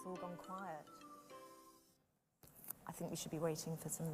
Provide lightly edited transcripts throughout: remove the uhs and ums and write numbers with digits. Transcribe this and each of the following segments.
have all gone quiet. I think we should be waiting for some...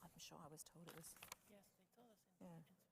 I'm sure I was told it was... Yes, they told us in the introduction.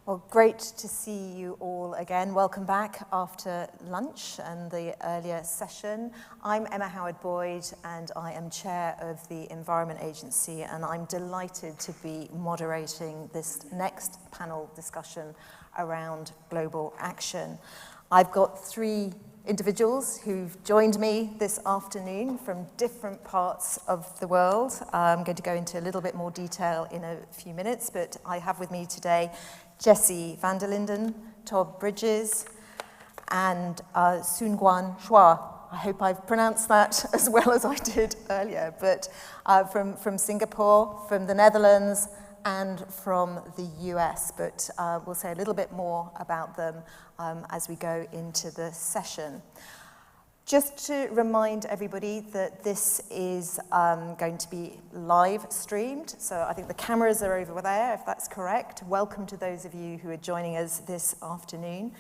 Well, great to see you all again. Welcome back after lunch and the earlier session. I'm Emma Howard-Boyd and I am chair of the Environment Agency, and I'm delighted to be moderating this next panel discussion around global action. I've got three individuals who've joined me this afternoon from different parts of the world. I'm going to go into a little bit more detail in a few minutes, but I have with me today Jessie van der Linden, Todd Bridges, and Soon Guan Hua. I hope I've pronounced that as well as I did earlier, but from Singapore, from the Netherlands, and from the US, but we'll say a little bit more about them as we go into the session. Just to remind everybody that this is going to be live streamed, so I think the cameras are over there, if that's correct. Welcome to those of you who are joining us this afternoon.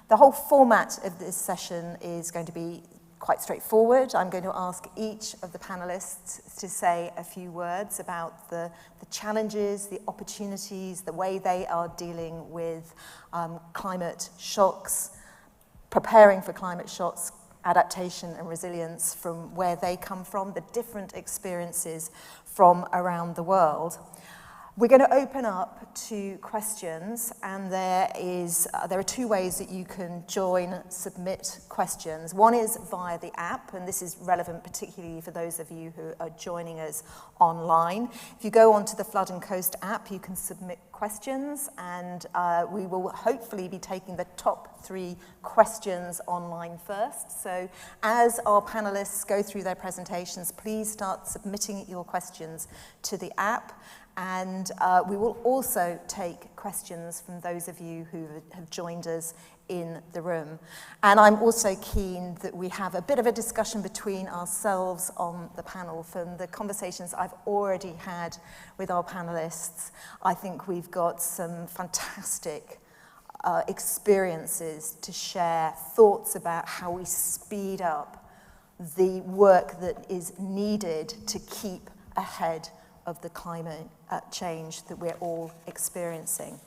The whole format of this session is going to be quite straightforward. I'm going to ask each of the panelists to say a few words about the challenges, the opportunities, the way they are dealing with climate shocks, preparing for climate shocks, adaptation and resilience from where they come from, the different experiences from around the world. We're going to open up to questions, and there are two ways that you can submit questions. One is via the app, and this is relevant particularly for those of you who are joining us online. If you go onto the Flood and Coast app, you can submit questions, and we will hopefully be taking the top 3 questions online first. So as our panelists go through their presentations, please start submitting your questions to the app. And we will also take questions from those of you who have joined us in the room. And I'm also keen that we have a bit of a discussion between ourselves on the panel. From the conversations I've already had with our panelists, I think we've got some fantastic experiences to share, thoughts about how we speed up the work that is needed to keep ahead of the climate change that we're all experiencing.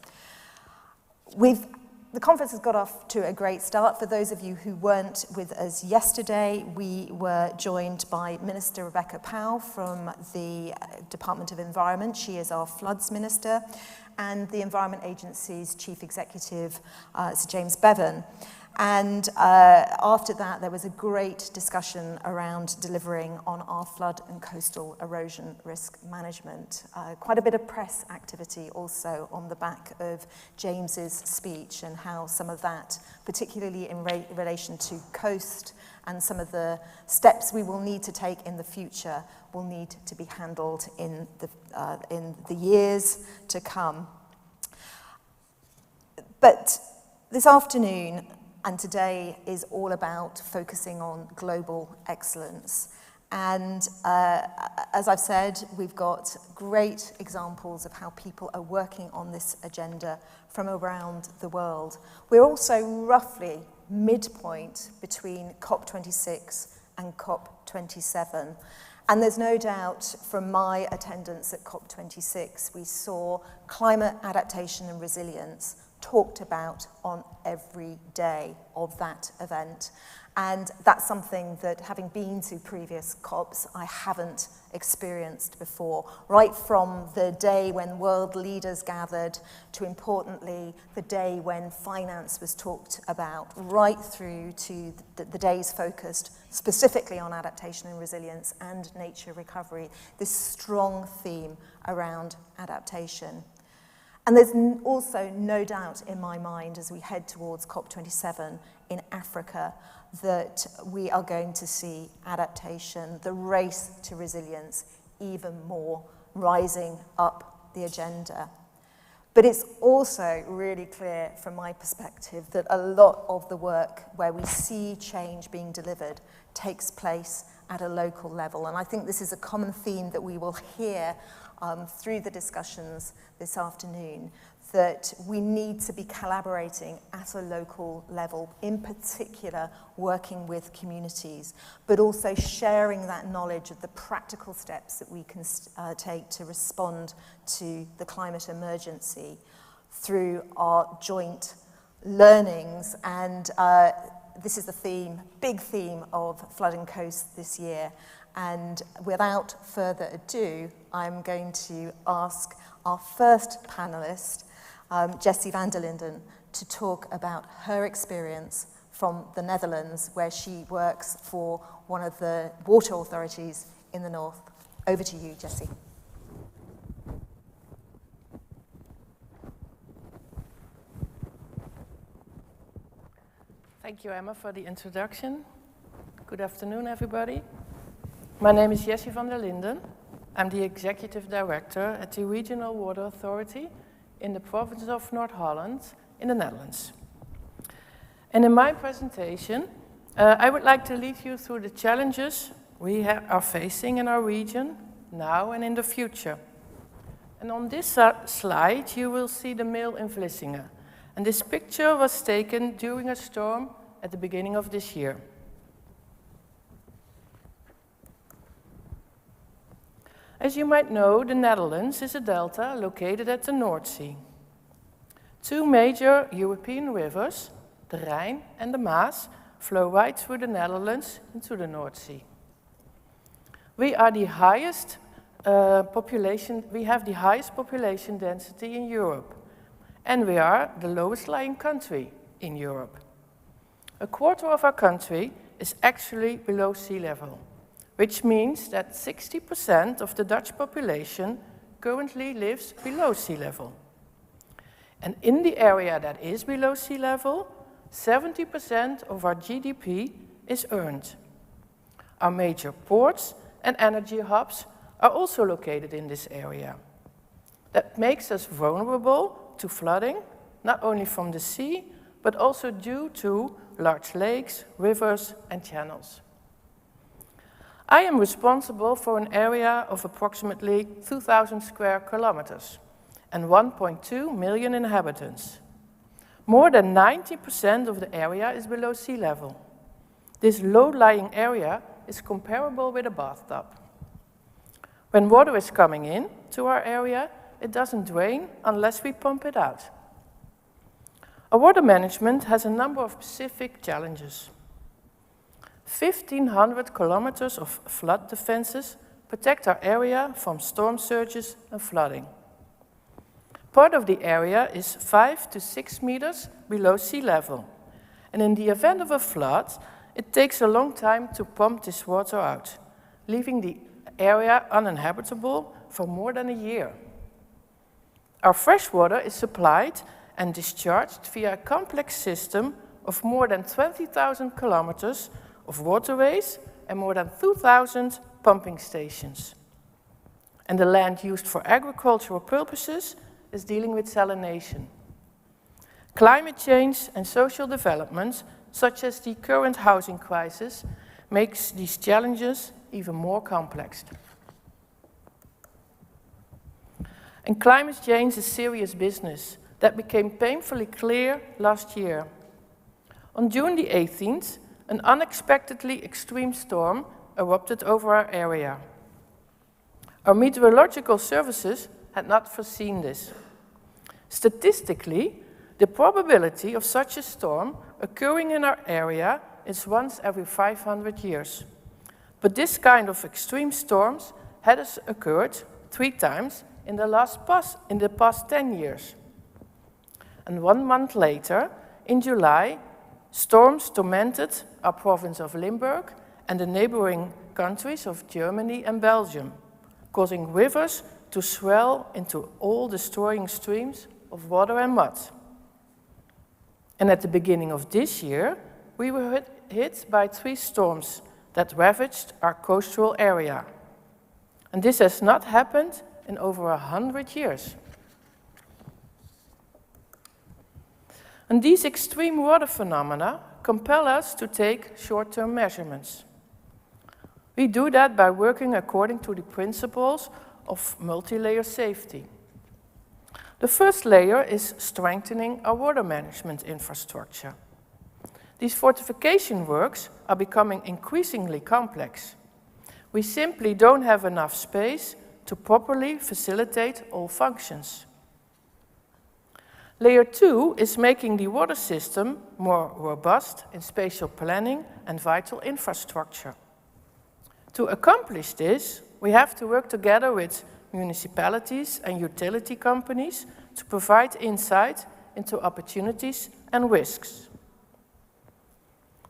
The conference has got off to a great start. For those of you who weren't with us yesterday, we were joined by Minister Rebecca Powell from the Department of Environment. She is our Floods Minister, and the Environment Agency's Chief Executive, Sir James Bevan. And after that, there was a great discussion around delivering on our flood and coastal erosion risk management. Quite a bit of press activity also on the back of James's speech, and how some of that, particularly in relation to coast and some of the steps we will need to take in the future, will need to be handled in the years to come. But this afternoon and today is all about focusing on global excellence. And as I've said, we've got great examples of how people are working on this agenda from around the world. We're also roughly midpoint between COP26 and COP27. And there's no doubt from my attendance at COP26, we saw climate adaptation and resilience talked about on every day of that event. And that's something that, having been to previous COPs, I haven't experienced before. Right from the day when world leaders gathered to, importantly, the day when finance was talked about, right through to the days focused specifically on adaptation and resilience and nature recovery, this strong theme around adaptation. And there's also no doubt in my mind, as we head towards COP27 in Africa, that we are going to see adaptation, the race to resilience, even more rising up the agenda. But it's also really clear from my perspective that a lot of the work where we see change being delivered takes place at a local level. And I think this is a common theme that we will hear through the discussions this afternoon, that we need to be collaborating at a local level, in particular working with communities, but also sharing that knowledge of the practical steps that we can take to respond to the climate emergency through our joint learnings. And this is the theme, big theme of Flooding Coast this year. And without further ado, I'm going to ask our first panelist, Jessie van der Linden, to talk about her experience from the Netherlands, where she works for one of the water authorities in the north. Over to you, Jessie. Thank you, Emma, for the introduction. Good afternoon, everybody. My name is Jessie van der Linden. I'm the Executive Director at the Regional Water Authority in the province of North Holland in the Netherlands. And in my presentation, I would like to lead you through the challenges we are facing in our region now and in the future. And on this slide, you will see the mill in Vlissingen. And this picture was taken during a storm at the beginning of this year. As you might know, the Netherlands is a delta located at the North Sea. Two major European rivers, the Rhine and the Maas, flow right through the Netherlands into the North Sea. We have the highest population density in Europe, and we are the lowest lying country in Europe. A quarter of our country is actually below sea level, which means that 60% of the Dutch population currently lives below sea level. And in the area that is below sea level, 70% of our GDP is earned. Our major ports and energy hubs are also located in this area. That makes us vulnerable to flooding, not only from the sea, but also due to large lakes, rivers, and channels. I am responsible for an area of approximately 2,000 square kilometers and 1.2 million inhabitants. More than 90% of the area is below sea level. This low-lying area is comparable with a bathtub. When water is coming in to our area, it doesn't drain unless we pump it out. Our water management has a number of specific challenges. 1,500 kilometers of flood defenses protect our area from storm surges and flooding. Part of the area is 5 to 6 meters below sea level, and in the event of a flood, it takes a long time to pump this water out, leaving the area uninhabitable for more than a year. Our fresh water is supplied and discharged via a complex system of more than 20,000 kilometers of waterways and more than 2,000 pumping stations. And the land used for agricultural purposes is dealing with salination. Climate change and social developments, such as the current housing crisis, makes these challenges even more complex. And climate change is serious business. That became painfully clear last year. On June the 18th, an unexpectedly extreme storm erupted over our area. Our meteorological services had not foreseen this. Statistically, the probability of such a storm occurring in our area is once every 500 years. But this kind of extreme storms had occurred 3 times in the past 10 years. And 1 month later, in July, storms tormented our province of Limburg and the neighboring countries of Germany and Belgium, causing rivers to swell into all-destroying streams of water and mud. And at the beginning of this year, we were hit by 3 storms that ravaged our coastal area. And this has not happened in over 100 years. And these extreme water phenomena compel us to take short-term measurements. We do that by working according to the principles of multi-layer safety. The first layer is strengthening our water management infrastructure. These fortification works are becoming increasingly complex. We simply don't have enough space to properly facilitate all functions. Layer 2 is making the water system more robust in spatial planning and vital infrastructure. To accomplish this, we have to work together with municipalities and utility companies to provide insight into opportunities and risks.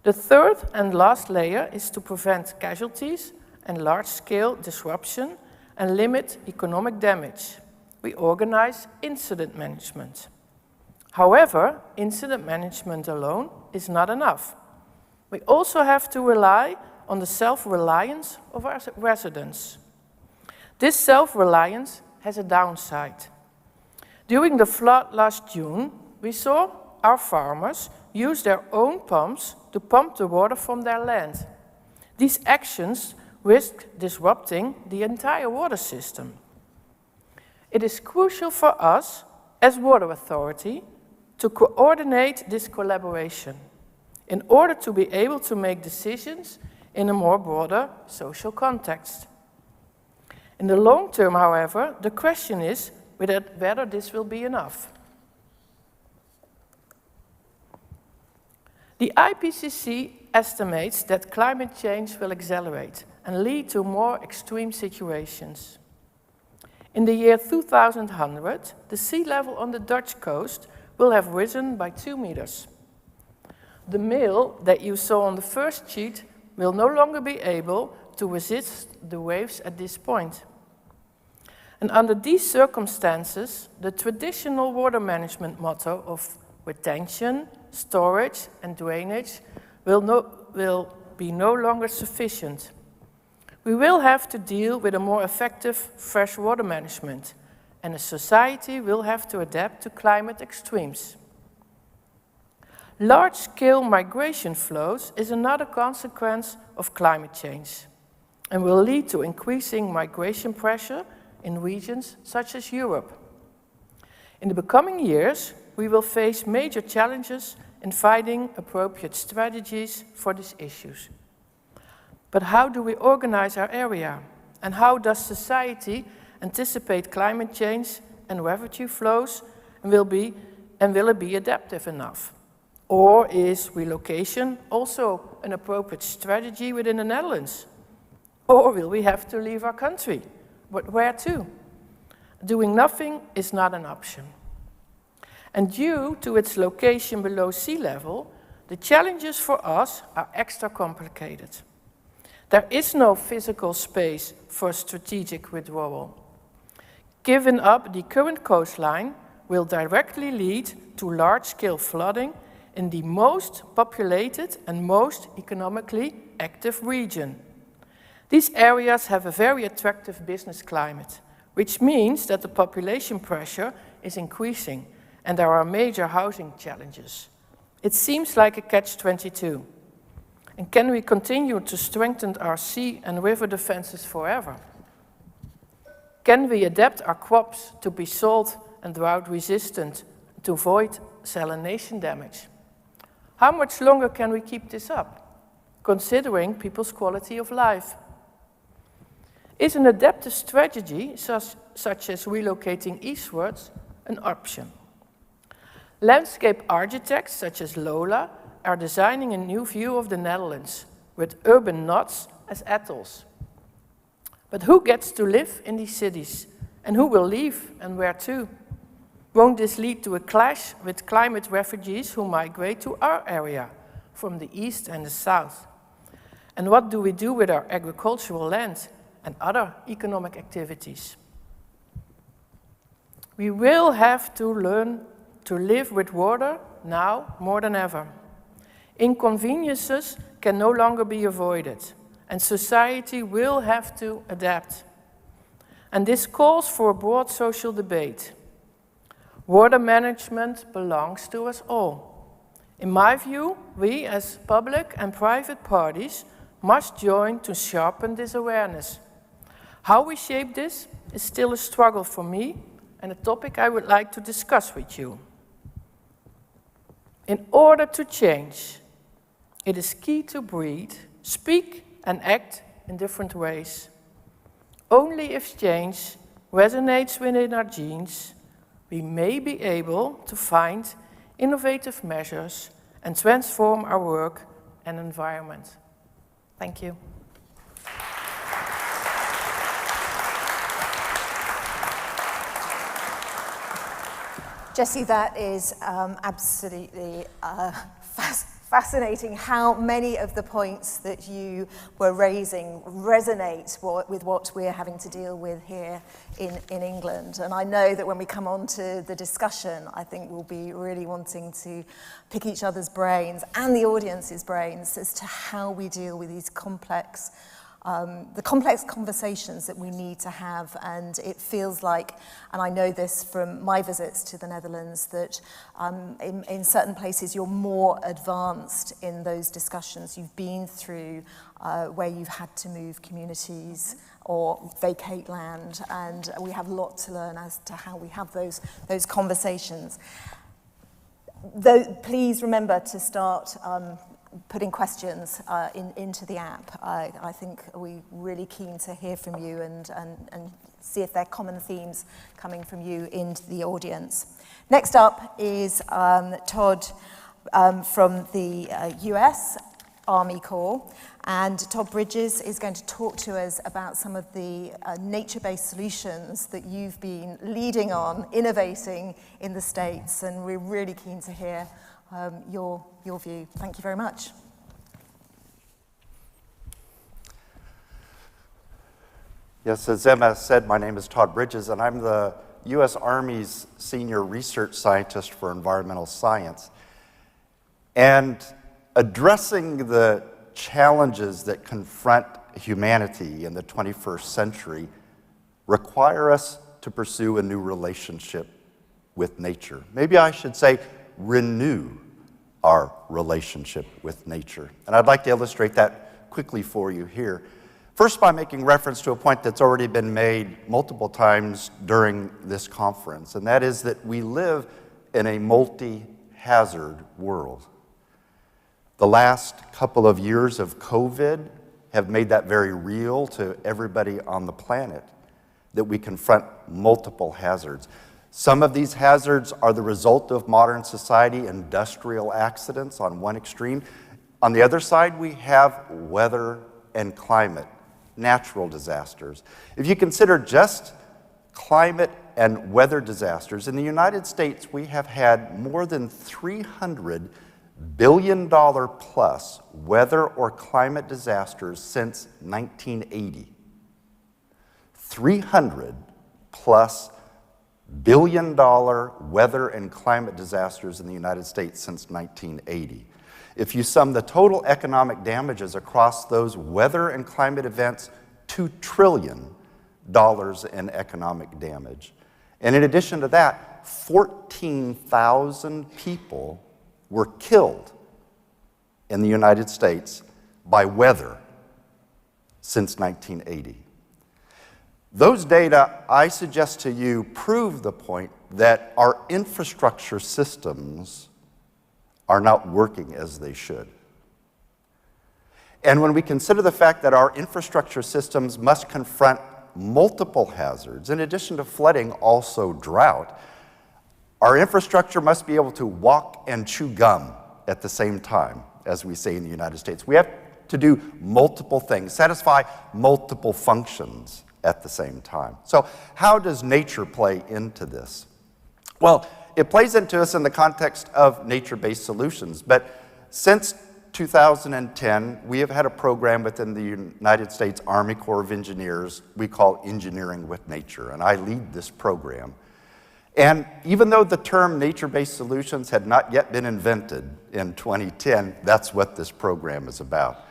The third and last layer is to prevent casualties and large-scale disruption and limit economic damage. We organize incident management. However, incident management alone is not enough. We also have to rely on the self-reliance of our residents. This self-reliance has a downside. During the flood last June, we saw our farmers use their own pumps to pump the water from their land. These actions risk disrupting the entire water system. It is crucial for us, as Water Authority, to coordinate this collaboration in order to be able to make decisions in a more broader social context. In the long term, however, the question is whether this will be enough. The IPCC estimates that climate change will accelerate and lead to more extreme situations. In the year 2100, the sea level on the Dutch coast will have risen by 2 meters. The mill that you saw on the first sheet will no longer be able to resist the waves at this point. And under these circumstances, the traditional water management motto of retention, storage and drainage will be no longer sufficient. We will have to deal with a more effective freshwater management, and a society will have to adapt to climate extremes. Large-scale migration flows is another consequence of climate change and will lead to increasing migration pressure in regions such as Europe. In the coming years, we will face major challenges in finding appropriate strategies for these issues. But how do we organize our area? And how does society anticipate climate change and refugee flows, and will it be adaptive enough? Or is relocation also an appropriate strategy within the Netherlands? Or will we have to leave our country? But where to? Doing nothing is not an option. And due to its location below sea level, the challenges for us are extra complicated. There is no physical space for strategic withdrawal. Giving up the current coastline will directly lead to large-scale flooding in the most populated and most economically active region. These areas have a very attractive business climate, which means that the population pressure is increasing and there are major housing challenges. It seems like a catch-22. And can we continue to strengthen our sea and river defenses forever? Can we adapt our crops to be salt and drought resistant to avoid salination damage? How much longer can we keep this up, considering people's quality of life? Is an adaptive strategy, such as relocating eastwards, an option? Landscape architects, such as Lola, are designing a new view of the Netherlands, with urban knots as atolls. But who gets to live in these cities? And who will leave, and where to? Won't this lead to a clash with climate refugees who migrate to our area from the east and the south? And what do we do with our agricultural land and other economic activities? We will have to learn to live with water now more than ever. Inconveniences can no longer be avoided, and society will have to adapt. And this calls for a broad social debate. Water management belongs to us all. In my view, we as public and private parties must join to sharpen this awareness. How we shape this is still a struggle for me and a topic I would like to discuss with you. In order to change, it is key to breathe, speak and act in different ways. Only if change resonates within our genes, we may be able to find innovative measures and transform our work and environment. Thank you. Jessie, that is absolutely fascinating how many of the points that you were raising resonate with what we're having to deal with here in England. And I know that when we come on to the discussion, I think we'll be really wanting to pick each other's brains and the audience's brains as to how we deal with these complex conversations that we need to have. And it feels like, and I know this from my visits to the Netherlands, that in certain places you're more advanced in those discussions. You've been through where you've had to move communities or vacate land, and we have a lot to learn as to how we have those conversations. Though, please remember to start putting questions into the app. I think we're really keen to hear from you and see if there are common themes coming from you into the audience. Next up is Todd from the US Army Corps, and Todd Bridges is going to talk to us about some of the nature-based solutions that you've been leading on, innovating in the States, and we're really keen to hear your view. Thank you very much. Yes, as Emma said, my name is Todd Bridges, and I'm the U.S. Army's Senior Research Scientist for Environmental Science. And addressing the challenges that confront humanity in the 21st century require us to pursue a new relationship with nature. Maybe I should say renew our relationship with nature. And I'd like to illustrate that quickly for you here. First, by making reference to a point that's already been made multiple times during this conference, and that is that we live in a multi-hazard world. The last couple of years of COVID have made that very real to everybody on the planet, that we confront multiple hazards. Some of these hazards are the result of modern society, industrial accidents on one extreme. On the other side, we have weather and climate, natural disasters. If you consider just climate and weather disasters, in the United States, we have had more than $300 billion plus weather or climate disasters since 1980. 300 plus billion-dollar weather and climate disasters in the United States since 1980. If you sum the total economic damages across those weather and climate events, $2 trillion in economic damage. And in addition to that, 14,000 people were killed in the United States by weather since 1980. Those data, I suggest to you, prove the point that our infrastructure systems are not working as they should. And when we consider the fact that our infrastructure systems must confront multiple hazards, in addition to flooding, also drought, our infrastructure must be able to walk and chew gum at the same time, as we say in the United States. We have to do multiple things, satisfy multiple functions at the same time. So how does nature play into this? Well, it plays into us in the context of nature-based solutions, but since 2010, we have had a program within the United States Army Corps of Engineers we call Engineering with Nature, and I lead this program. And even though the term nature-based solutions had not yet been invented in 2010, that's what this program is about.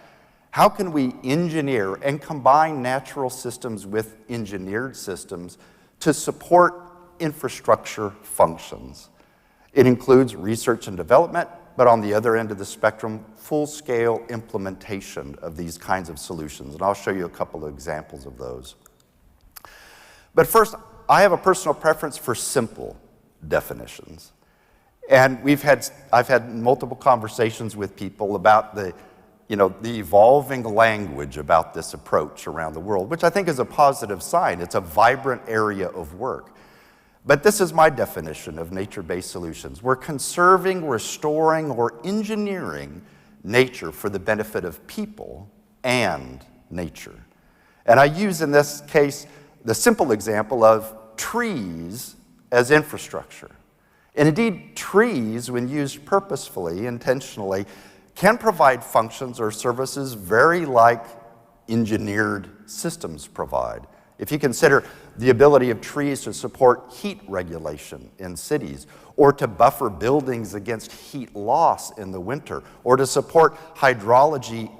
How can we engineer and combine natural systems with engineered systems to support infrastructure functions? It includes research and development, but on the other end of the spectrum, full-scale implementation of these kinds of solutions. And I'll show you a couple of examples of those. But first, I have a personal preference for simple definitions. And I've had multiple conversations with people about the evolving language about this approach around the world, which I think is a positive sign. It's a vibrant area of work. But this is my definition of nature-based solutions. We're conserving, restoring, or engineering nature for the benefit of people and nature. And I use in this case the simple example of trees as infrastructure. And indeed, trees, when used purposefully, intentionally, can provide functions or services very like engineered systems provide. If you consider the ability of trees to support heat regulation in cities, or to buffer buildings against heat loss in the winter, or to support hydrology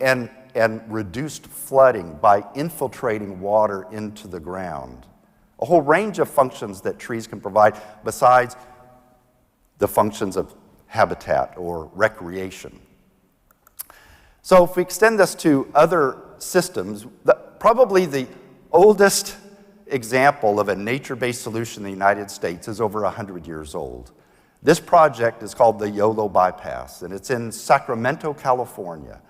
and reduced flooding by infiltrating water into the ground. A whole range of functions that trees can provide besides the functions of habitat or recreation. So if we extend this to other systems, probably the oldest example of a nature-based solution in the United States is over 100 years old. This project is called the YOLO Bypass, and it's in Sacramento, California.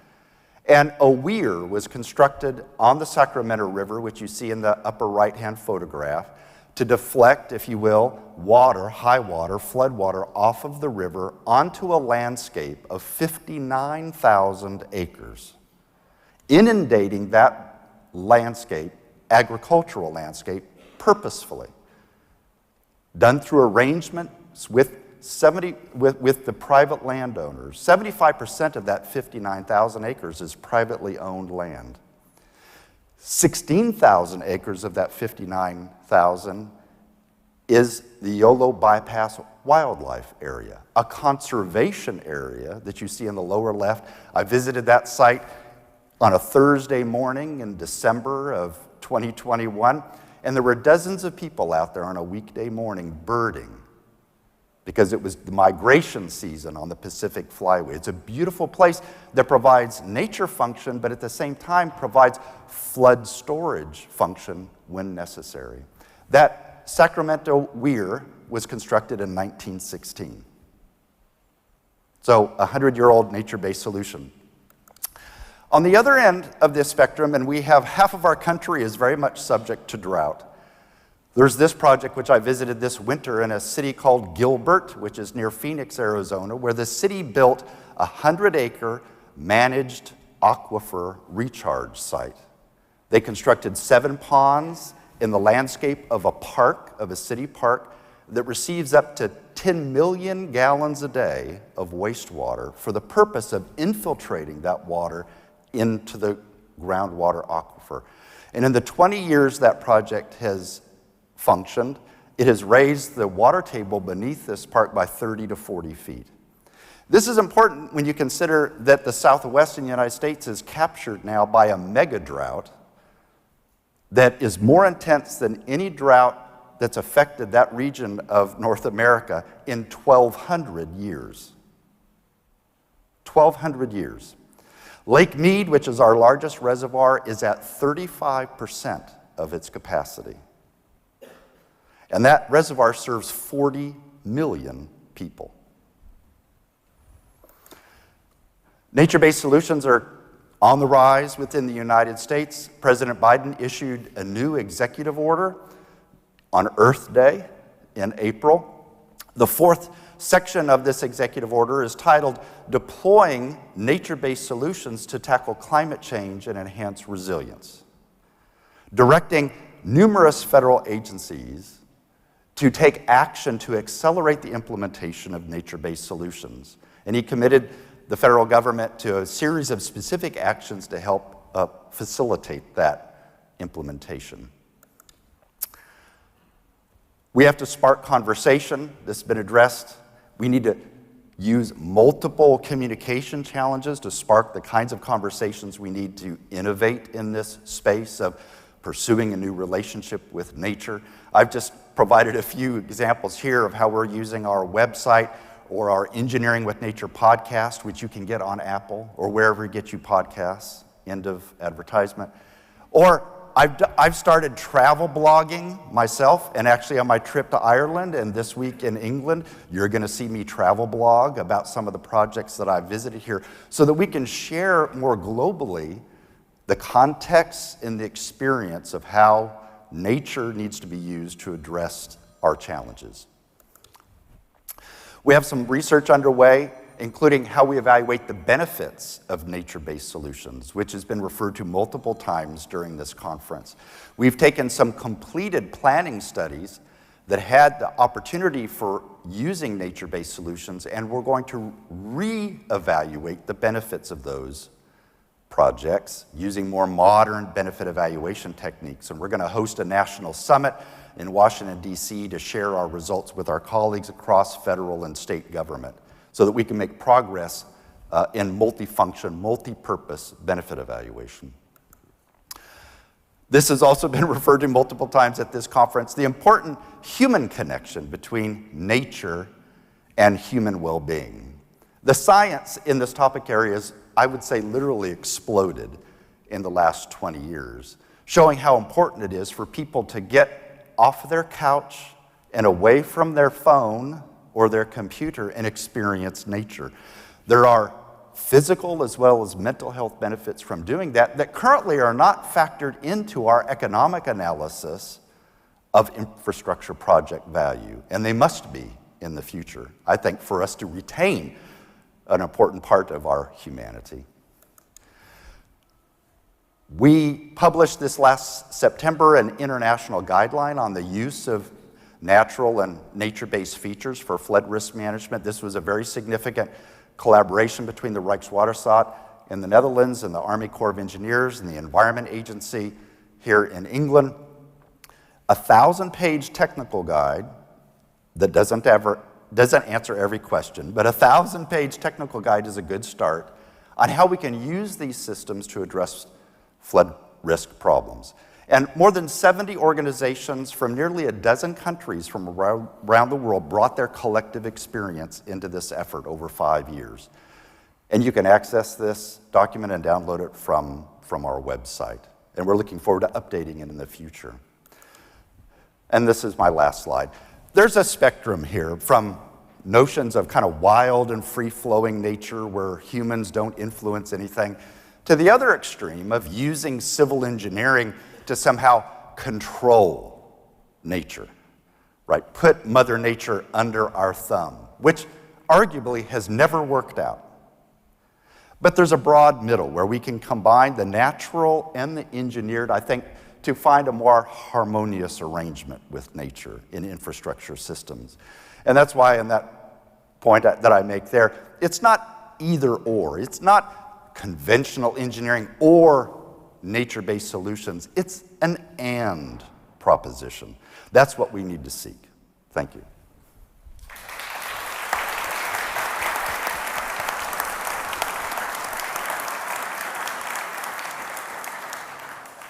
And a weir was constructed on the Sacramento River, which you see in the upper right-hand photograph, to deflect, if you will, water, high water, flood water off of the river onto a landscape of 59,000 acres, inundating that landscape, agricultural landscape, purposefully, done through arrangements with the private landowners. 75% of that 59,000 acres is privately owned land. 16,000 acres of that 59,000 is the YOLO Bypass Wildlife Area, a conservation area that you see in the lower left. I visited that site on a Thursday morning in December of 2021, and there were dozens of people out there on a weekday morning birding because it was the migration season on the Pacific Flyway. It's a beautiful place that provides nature function, but at the same time provides flood storage function when necessary. That Sacramento weir was constructed in 1916. So, a 100-year-old nature-based solution. On the other end of this spectrum, and we have half of our country is very much subject to drought. There's this project which I visited this winter in a city called Gilbert, which is near Phoenix, Arizona, where the city built a 100-acre managed aquifer recharge site. They constructed 7 ponds in the landscape of a park, of a city park, that receives up to 10 million gallons a day of wastewater for the purpose of infiltrating that water into the groundwater aquifer. And in the 20 years that project has functioned, it has raised the water table beneath this park by 30 to 40 feet. This is important when you consider that the southwestern United States is captured now by a mega drought that is more intense than any drought that's affected that region of North America in 1,200 years. 1,200 years. Lake Mead, which is our largest reservoir, is at 35% of its capacity. And that reservoir serves 40 million people. Nature-based solutions are on the rise within the United States. President Biden issued a new executive order on Earth Day in April. The 4th section of this executive order is titled Deploying Nature-Based Solutions to Tackle Climate Change and Enhance Resilience, directing numerous federal agencies to take action to accelerate the implementation of nature-based solutions. And he committed the federal government to a series of specific actions to help facilitate that implementation. We have to spark conversation. This has been addressed. We need to use multiple communication challenges to spark the kinds of conversations we need to innovate in this space of pursuing a new relationship with nature. I've just provided a few examples here of how we're using our website or our Engineering with Nature podcast, which you can get on Apple or wherever you get you podcasts, end of advertisement. Or I've started travel blogging myself, and actually on my trip to Ireland and this week in England, you're going to see me travel blog about some of the projects that I've visited here so that we can share more globally the context and the experience of how nature needs to be used to address our challenges. We have some research underway, including how we evaluate the benefits of nature-based solutions, which has been referred to multiple times during this conference. We've taken some completed planning studies that had the opportunity for using nature-based solutions, and we're going to re-evaluate the benefits of those projects using more modern benefit evaluation techniques. And we're going to host a national summit in Washington, D.C. to share our results with our colleagues across federal and state government so that we can make progress in multifunction, multi-purpose benefit evaluation. This has also been referred to multiple times at this conference, the important human connection between nature and human well-being. The science in this topic area is, I would say, literally exploded in the last 20 years, showing how important it is for people to get off their couch and away from their phone or their computer and experience nature. There are physical as well as mental health benefits from doing that that currently are not factored into our economic analysis of infrastructure project value, and they must be in the future, I think, for us to retain an important part of our humanity. We published this last September an international guideline on the use of natural and nature-based features for flood risk management. This was a very significant collaboration between the Rijkswaterstaat in the Netherlands and the Army Corps of Engineers and the Environment Agency here in England. A 1,000-page technical guide that doesn't answer every question, but a 1,000-page technical guide is a good start on how we can use these systems to address flood risk problems. And more than 70 organizations from nearly a dozen countries from around the world brought their collective experience into this effort over 5 years. And you can access this document and download it from our website. And we're looking forward to updating it in the future. And this is my last slide. There's a spectrum here from notions of kind of wild and free-flowing nature where humans don't influence anything to the other extreme of using civil engineering to somehow control nature, right? Put Mother Nature under our thumb, which arguably has never worked out. But there's a broad middle where we can combine the natural and the engineered, I think, to find a more harmonious arrangement with nature in infrastructure systems. And that's why in that point that I make there, it's not either or. It's not conventional engineering or nature-based solutions. It's an and proposition. That's what we need to seek. Thank you.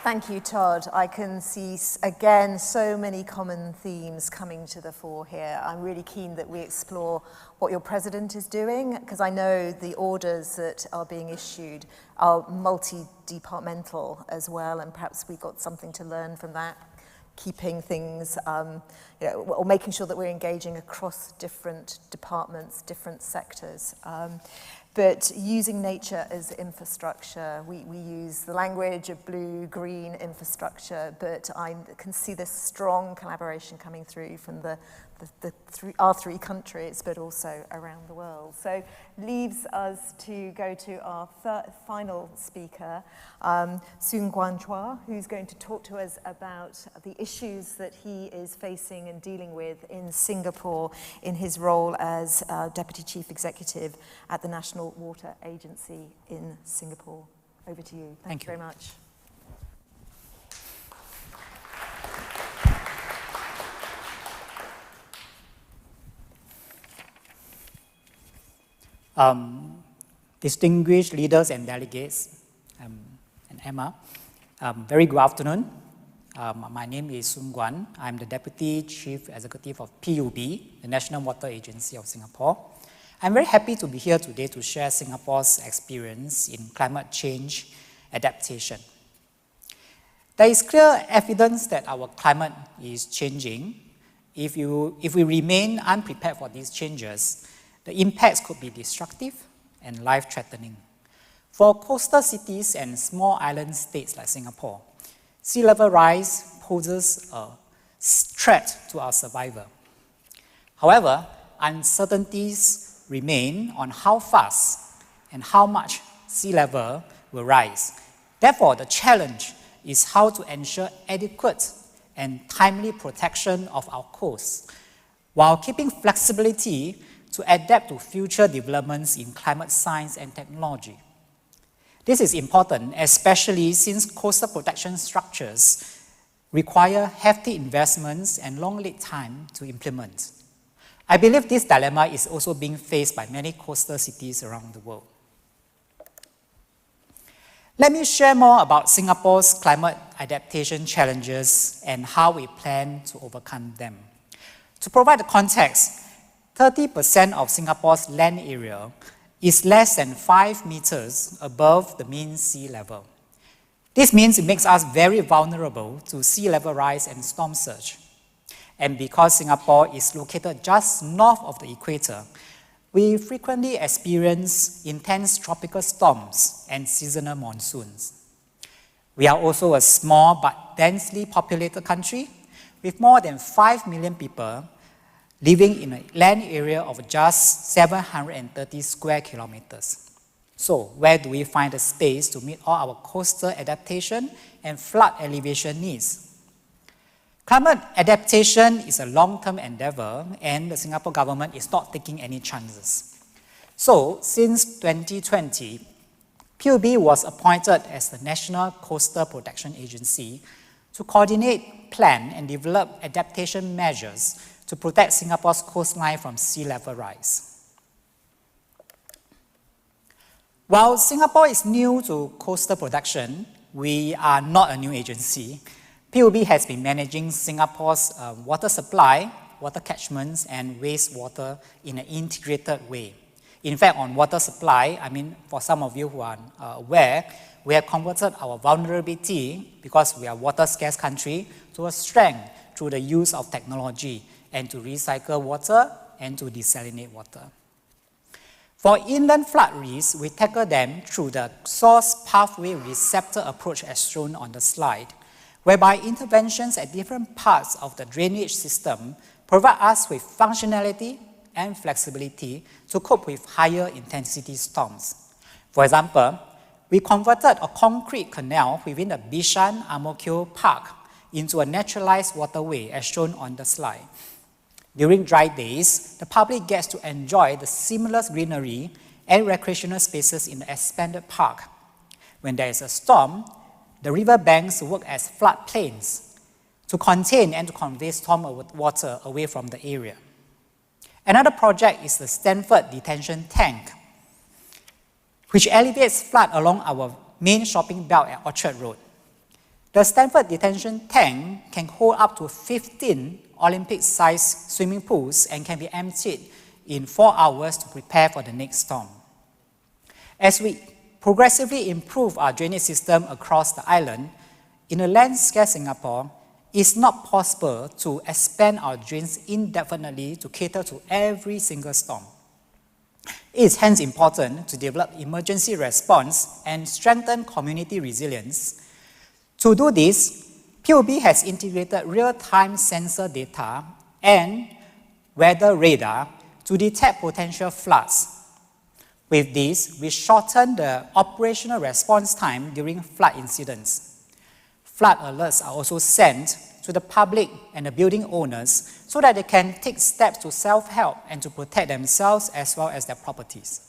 Thank you, Todd. I can see, again, so many common themes coming to the fore here. I'm really keen that we explore what your president is doing, because I know the orders that are being issued are multi-departmental as well, and perhaps we've got something to learn from that, keeping things, or making sure that we're engaging across different departments, different sectors. But using nature as infrastructure, we use the language of blue, green infrastructure, but I can see this strong collaboration coming through from our three countries, but also around the world. So leaves us to go to our final speaker, Soon Guan Chua, who's going to talk to us about the issues that he is facing and dealing with in Singapore in his role as Deputy Chief Executive at the National Water Agency in Singapore. Over to you. Thank you very much. Distinguished leaders and delegates, and Emma, very good afternoon. My name is Soon Guan. I'm the Deputy Chief Executive of PUB, the National Water Agency of Singapore. I'm very happy to be here today to share Singapore's experience in climate change adaptation. There is clear evidence that our climate is changing. If we remain unprepared for these changes, the impacts could be destructive and life-threatening. For coastal cities and small island states like Singapore, sea level rise poses a threat to our survival. However, uncertainties remain on how fast and how much sea level will rise. Therefore, the challenge is how to ensure adequate and timely protection of our coasts, while keeping flexibility to adapt to future developments in climate science and technology. This is important, especially since coastal protection structures require hefty investments and long lead time to implement. I believe this dilemma is also being faced by many coastal cities around the world. Let me share more about Singapore's climate adaptation challenges and how we plan to overcome them. To provide the context, 30% of Singapore's land area is less than 5 meters above the mean sea level. This means it makes us very vulnerable to sea level rise and storm surge. And because Singapore is located just north of the equator, we frequently experience intense tropical storms and seasonal monsoons. We are also a small but densely populated country with more than 5 million people living in a land area of just 730 square kilometers. So, where do we find the space to meet all our coastal adaptation and flood alleviation needs? Climate adaptation is a long-term endeavor, and the Singapore government is not taking any chances. So, since 2020, PUB was appointed as the National Coastal Protection Agency to coordinate, plan, and develop adaptation measures to protect Singapore's coastline from sea level rise. While Singapore is new to coastal protection, we are not a new agency. PUB has been managing Singapore's water supply, water catchments, and wastewater in an integrated way. In fact, on water supply, for some of you who are aware, we have converted our vulnerability, because we are a water-scarce country, to a strength through the use of technology and to recycle water and to desalinate water. For inland flood risks, we tackle them through the source pathway receptor approach as shown on the slide, whereby interventions at different parts of the drainage system provide us with functionality and flexibility to cope with higher intensity storms. For example, we converted a concrete canal within the Bishan Ang Mo Kio Park into a naturalized waterway as shown on the slide. During dry days, the public gets to enjoy the seamless greenery and recreational spaces in the expanded park. When there is a storm, the river banks work as floodplains to contain and to convey storm water away from the area. Another project is the Stanford Detention Tank, which alleviates flood along our main shopping belt at Orchard Road. The Stanford Detention Tank can hold up to 15 Olympic-sized swimming pools and can be emptied in 4 hours to prepare for the next storm. As we progressively improve our drainage system across the island, in a land-scarce Singapore, it's not possible to expand our drains indefinitely to cater to every single storm. It is hence important to develop emergency response and strengthen community resilience. To do this, PUB has integrated real-time sensor data and weather radar to detect potential floods. With this, we shorten the operational response time during flood incidents. Flood alerts are also sent to the public and the building owners so that they can take steps to self-help and to protect themselves as well as their properties.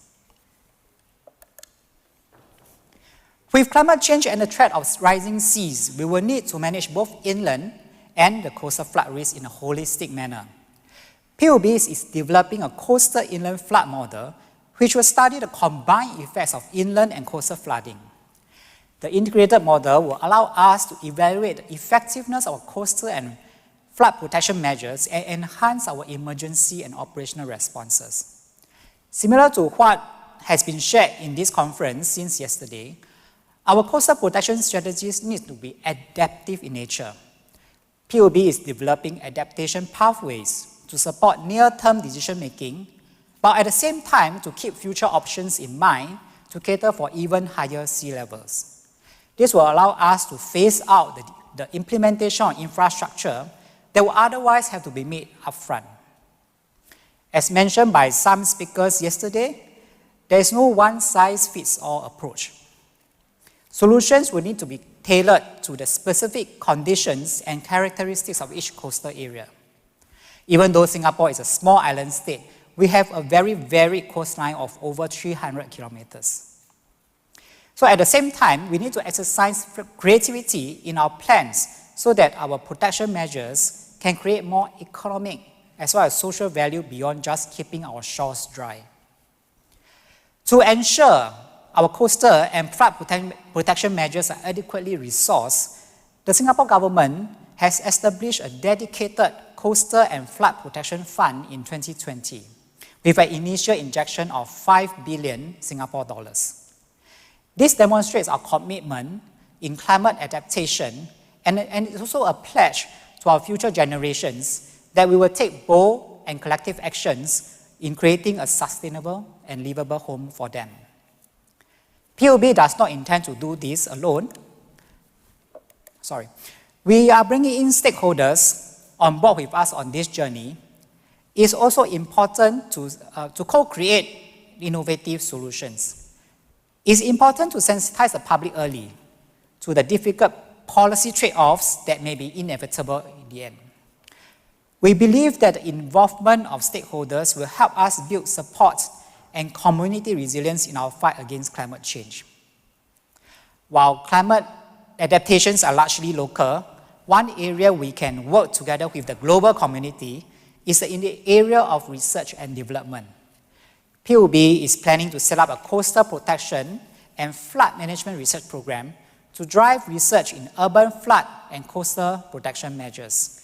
With climate change and the threat of rising seas, we will need to manage both inland and the coastal flood risk in a holistic manner. PUB is developing a coastal inland flood model which will study the combined effects of inland and coastal flooding. The integrated model will allow us to evaluate the effectiveness of coastal and flood protection measures and enhance our emergency and operational responses. Similar to what has been shared in this conference since yesterday, our coastal protection strategies need to be adaptive in nature. PUB is developing adaptation pathways to support near-term decision-making, but at the same time to keep future options in mind to cater for even higher sea levels. This will allow us to phase out the implementation of infrastructure that would otherwise have to be made upfront. As mentioned by some speakers yesterday, there is no one-size-fits-all approach. Solutions will need to be tailored to the specific conditions and characteristics of each coastal area. Even though Singapore is a small island state, we have a very varied coastline of over 300 kilometers. So at the same time, we need to exercise creativity in our plans so that our protection measures can create more economic as well as social value beyond just keeping our shores dry. To ensure our coastal and flood protection measures are adequately resourced, the Singapore government has established a dedicated coastal and flood protection fund in 2020 with an initial injection of 5 billion Singapore dollars. This demonstrates our commitment in climate adaptation and it's also a pledge to our future generations that we will take bold and collective actions in creating a sustainable and livable home for them. PUB does not intend to do this alone. We are bringing in stakeholders on board with us on this journey. It's also important to co-create innovative solutions. It's important to sensitize the public early to the difficult policy trade-offs that may be inevitable in the end. We believe that the involvement of stakeholders will help us build support and community resilience in our fight against climate change. While climate adaptations are largely local, one area we can work together with the global community is in the area of research and development. PUB is planning to set up a coastal protection and flood management research program to drive research in urban flood and coastal protection measures.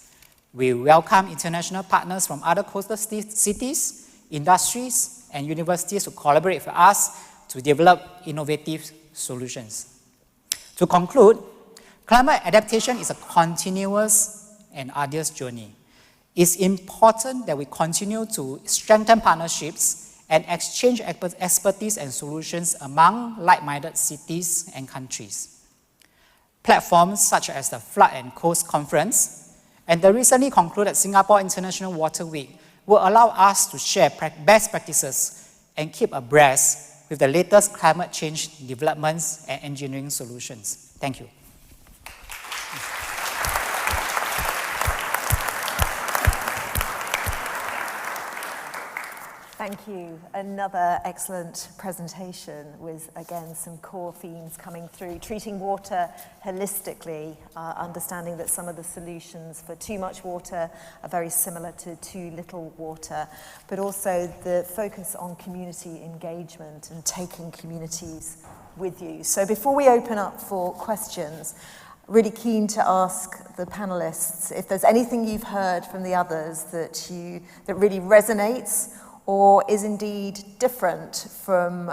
We welcome international partners from other coastal cities, industries, and universities to collaborate with us to develop innovative solutions. To conclude, climate adaptation is a continuous and arduous journey. It's important that we continue to strengthen partnerships and exchange expertise and solutions among like-minded cities and countries. Platforms such as the Flood and Coast Conference and the recently concluded Singapore International Water Week will allow us to share best practices and keep abreast with the latest climate change developments and engineering solutions. Thank you. Thank you. Another excellent presentation with, again, some core themes coming through. Treating water holistically, understanding that some of the solutions for too much water are very similar to too little water, but also the focus on community engagement and taking communities with you. So before we open up for questions, really keen to ask the panelists if there's anything you've heard from the others that really resonates or is indeed different from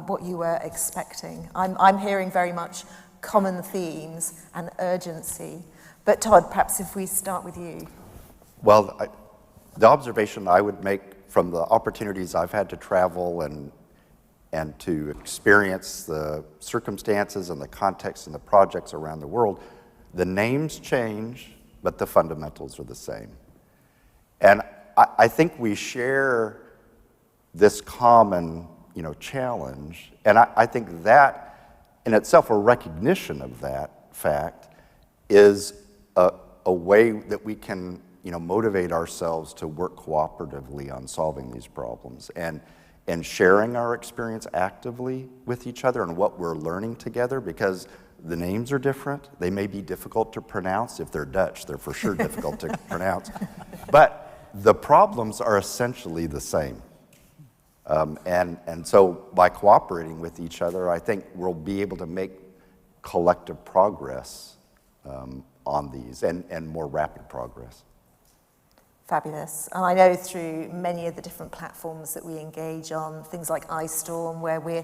what you were expecting. I'm hearing very much common themes and urgency. But Todd, perhaps if we start with you. Well, the observation I would make from the opportunities I've had to travel and to experience the circumstances and the context and the projects around the world, the names change, but the fundamentals are the same. And I think we share this common, challenge, and I think that in itself, a recognition of that fact is a way that we can, motivate ourselves to work cooperatively on solving these problems and sharing our experience actively with each other and what we're learning together, because the names are different. They may be difficult to pronounce. If they're Dutch, they're for sure difficult to pronounce. But the problems are essentially the same. And so by cooperating with each other, I think we'll be able to make collective progress on these and more rapid progress. Fabulous. And I know through many of the different platforms that we engage on, things like iStorm, where we're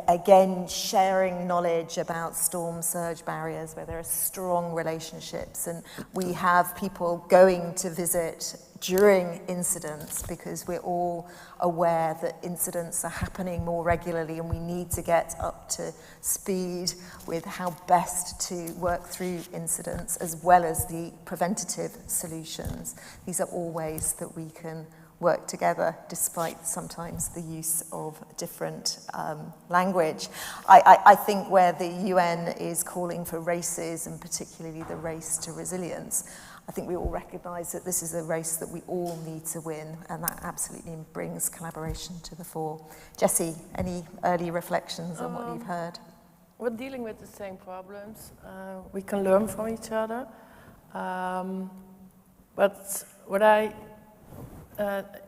again sharing knowledge about storm surge barriers, where there are strong relationships, and we have people going to visit during incidents, because we're all aware that incidents are happening more regularly and we need to get up to speed with how best to work through incidents, as well as the preventative solutions. These are all ways that we can work together, despite sometimes the use of different language. I think where the UN is calling for races, and particularly the race to resilience, I think we all recognise that this is a race that we all need to win, and that absolutely brings collaboration to the fore. Jessie, any early reflections on what you've heard? We're dealing with the same problems. We can learn from each other. But what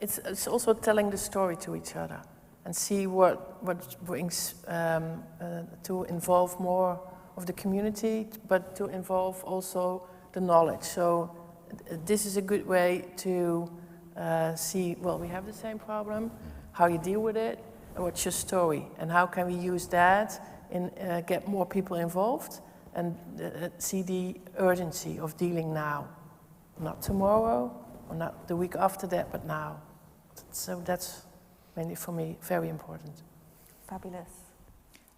it's also telling the story to each other and see what brings to involve more of the community, but to involve also the knowledge. So this is a good way to see, well, we have the same problem, how you deal with it, and what's your story, and how can we use that and get more people involved and see the urgency of dealing now, not tomorrow, or not the week after that, but now. So that's mainly for me very important. Fabulous.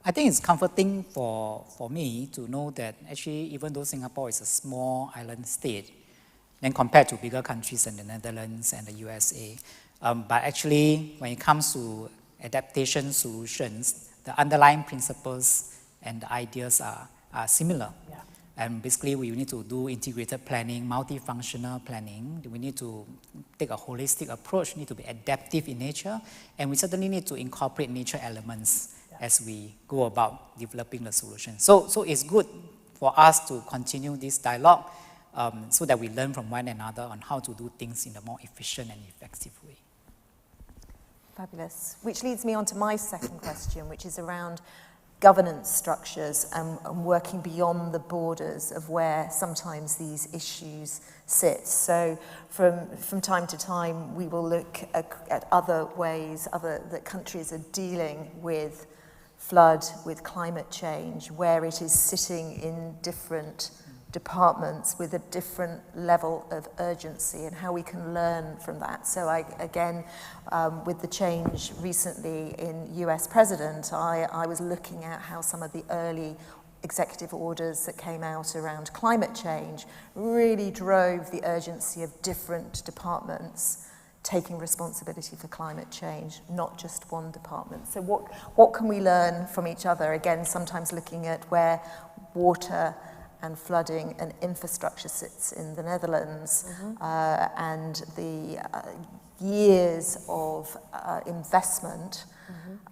I think it's comforting for me to know that actually, even though Singapore is a small island state, then compared to bigger countries in the Netherlands and the USA, but actually when it comes to adaptation solutions, the underlying principles and the ideas are similar. Yeah. And basically, we need to do integrated planning, multifunctional planning. We need to take a holistic approach, need to be adaptive in nature, and we certainly need to incorporate nature elements as we go about developing the solution. So it's good for us to continue this dialogue so that we learn from one another on how to do things in a more efficient and effective way. Fabulous. Which leads me on to my second question, which is around governance structures and working beyond the borders of where sometimes these issues sit. So from time to time, we will look at other ways that countries are dealing with flood, with climate change, where it is sitting in different departments with a different level of urgency, and how we can learn from that. So again, with the change recently in US President, I was looking at how some of the early executive orders that came out around climate change really drove the urgency of different departments taking responsibility for climate change, not just one department. So what can we learn from each other? Again, sometimes looking at where water and flooding and infrastructure sits in the Netherlands, and the years of investment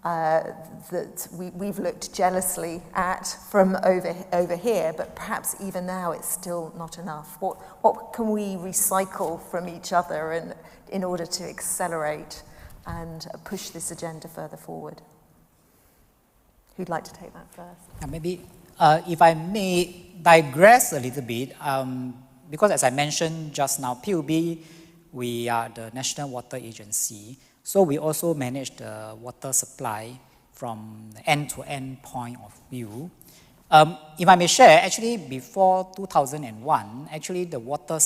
that we've looked jealously at from over here, but perhaps even now it's still not enough. What can we recycle from each other and in order to accelerate and push this agenda further forward? Who'd like to take that first? Maybe if I may digress a little bit, because as I mentioned just now, PUB, we are the National Water Agency, so we also manage the water supply from the end-to-end point of view. If I may share, actually before 2001, actually the water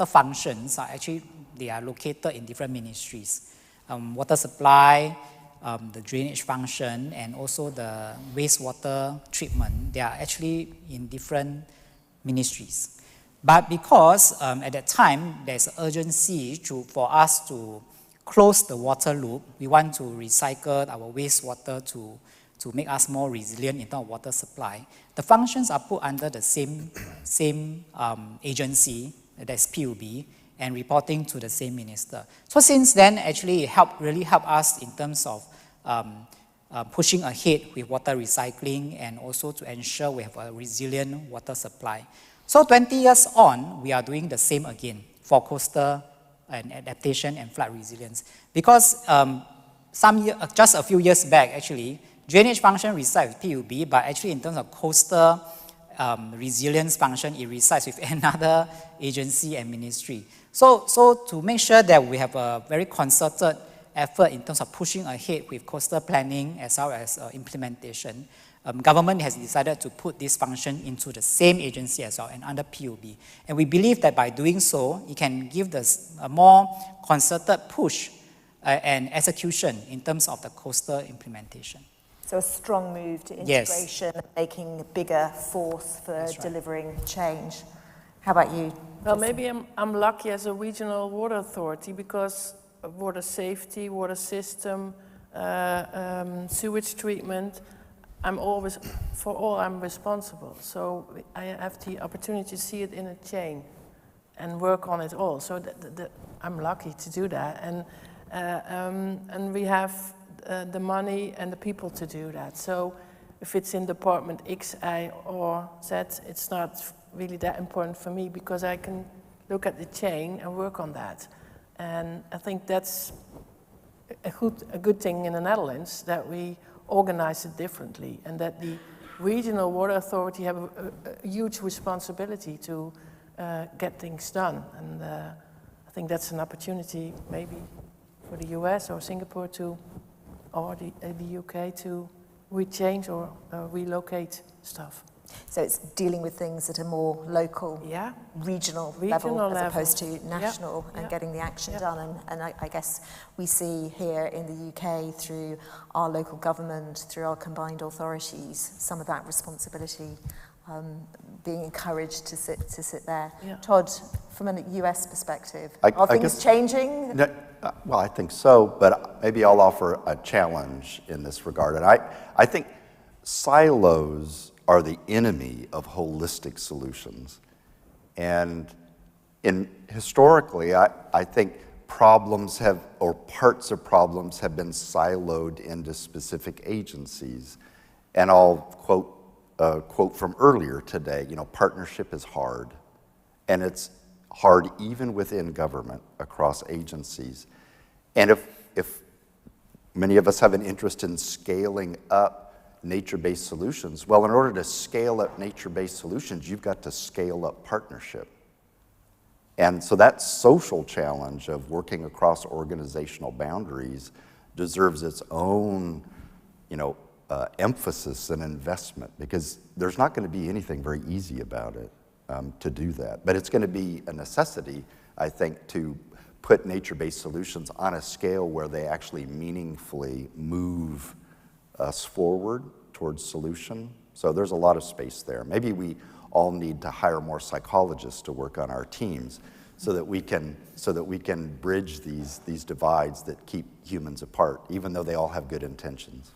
functions are actually, they are located in different ministries. Water supply, the drainage function, and also the wastewater treatment, they are actually in different ministries. But because at that time there's an urgency for us to close the water loop, we want to recycle our wastewater to make us more resilient in terms of water supply, the functions are put under the same agency, that's PUB, and reporting to the same minister. So since then, actually, it really helped us in terms of pushing ahead with water recycling and also to ensure we have a resilient water supply. So 20 years on, we are doing the same again for coastal and adaptation and flood resilience. Because just a few years back, actually, drainage function resides with PUB, but actually in terms of coastal resilience function, it resides with another agency and ministry. So to make sure that we have a very concerted effort in terms of pushing ahead with coastal planning as well as implementation, government has decided to put this function into the same agency as well and under PUB. And we believe that by doing so, it can give us a more concerted push and execution in terms of the coastal implementation. So a strong move to integration, yes, making a bigger force for delivering change. How about you? Well, maybe I'm lucky as a regional water authority because water safety, water system, sewage treatment, I'm responsible. So I have the opportunity to see it in a chain and work on it all. So I'm lucky to do that. And we have the money and the people to do that. So if it's in department X, Y, or Z, it's not really that important for me because I can look at the chain and work on that. And I think that's a good thing in the Netherlands, that we organize it differently and that the regional water authority have a huge responsibility to get things done. And I think that's an opportunity maybe for the US or Singapore or the UK to rechange or relocate stuff. So it's dealing with things at a more local, regional level as opposed to national, and getting the action done. And I guess we see here in the UK through our local government, through our combined authorities, some of that responsibility being encouraged to sit there. Yeah. Todd, from a US perspective, are things changing? No, well, I think so, but maybe I'll offer a challenge in this regard. And I think silos are the enemy of holistic solutions. And historically, I think problems or parts of problems have been siloed into specific agencies. And I'll quote from earlier today, partnership is hard. And it's hard even within government, across agencies. And if many of us have an interest in scaling up nature-based solutions, well, in order to scale up nature-based solutions, you've got to scale up partnership. And so that social challenge of working across organizational boundaries deserves its own, emphasis and investment, because there's not going to be anything very easy about it to do that. But it's going to be a necessity, I think, to put nature-based solutions on a scale where they actually meaningfully move us forward towards solution. So there's a lot of space there. Maybe we all need to hire more psychologists to work on our teams so that we can bridge these divides that keep humans apart, even though they all have good intentions.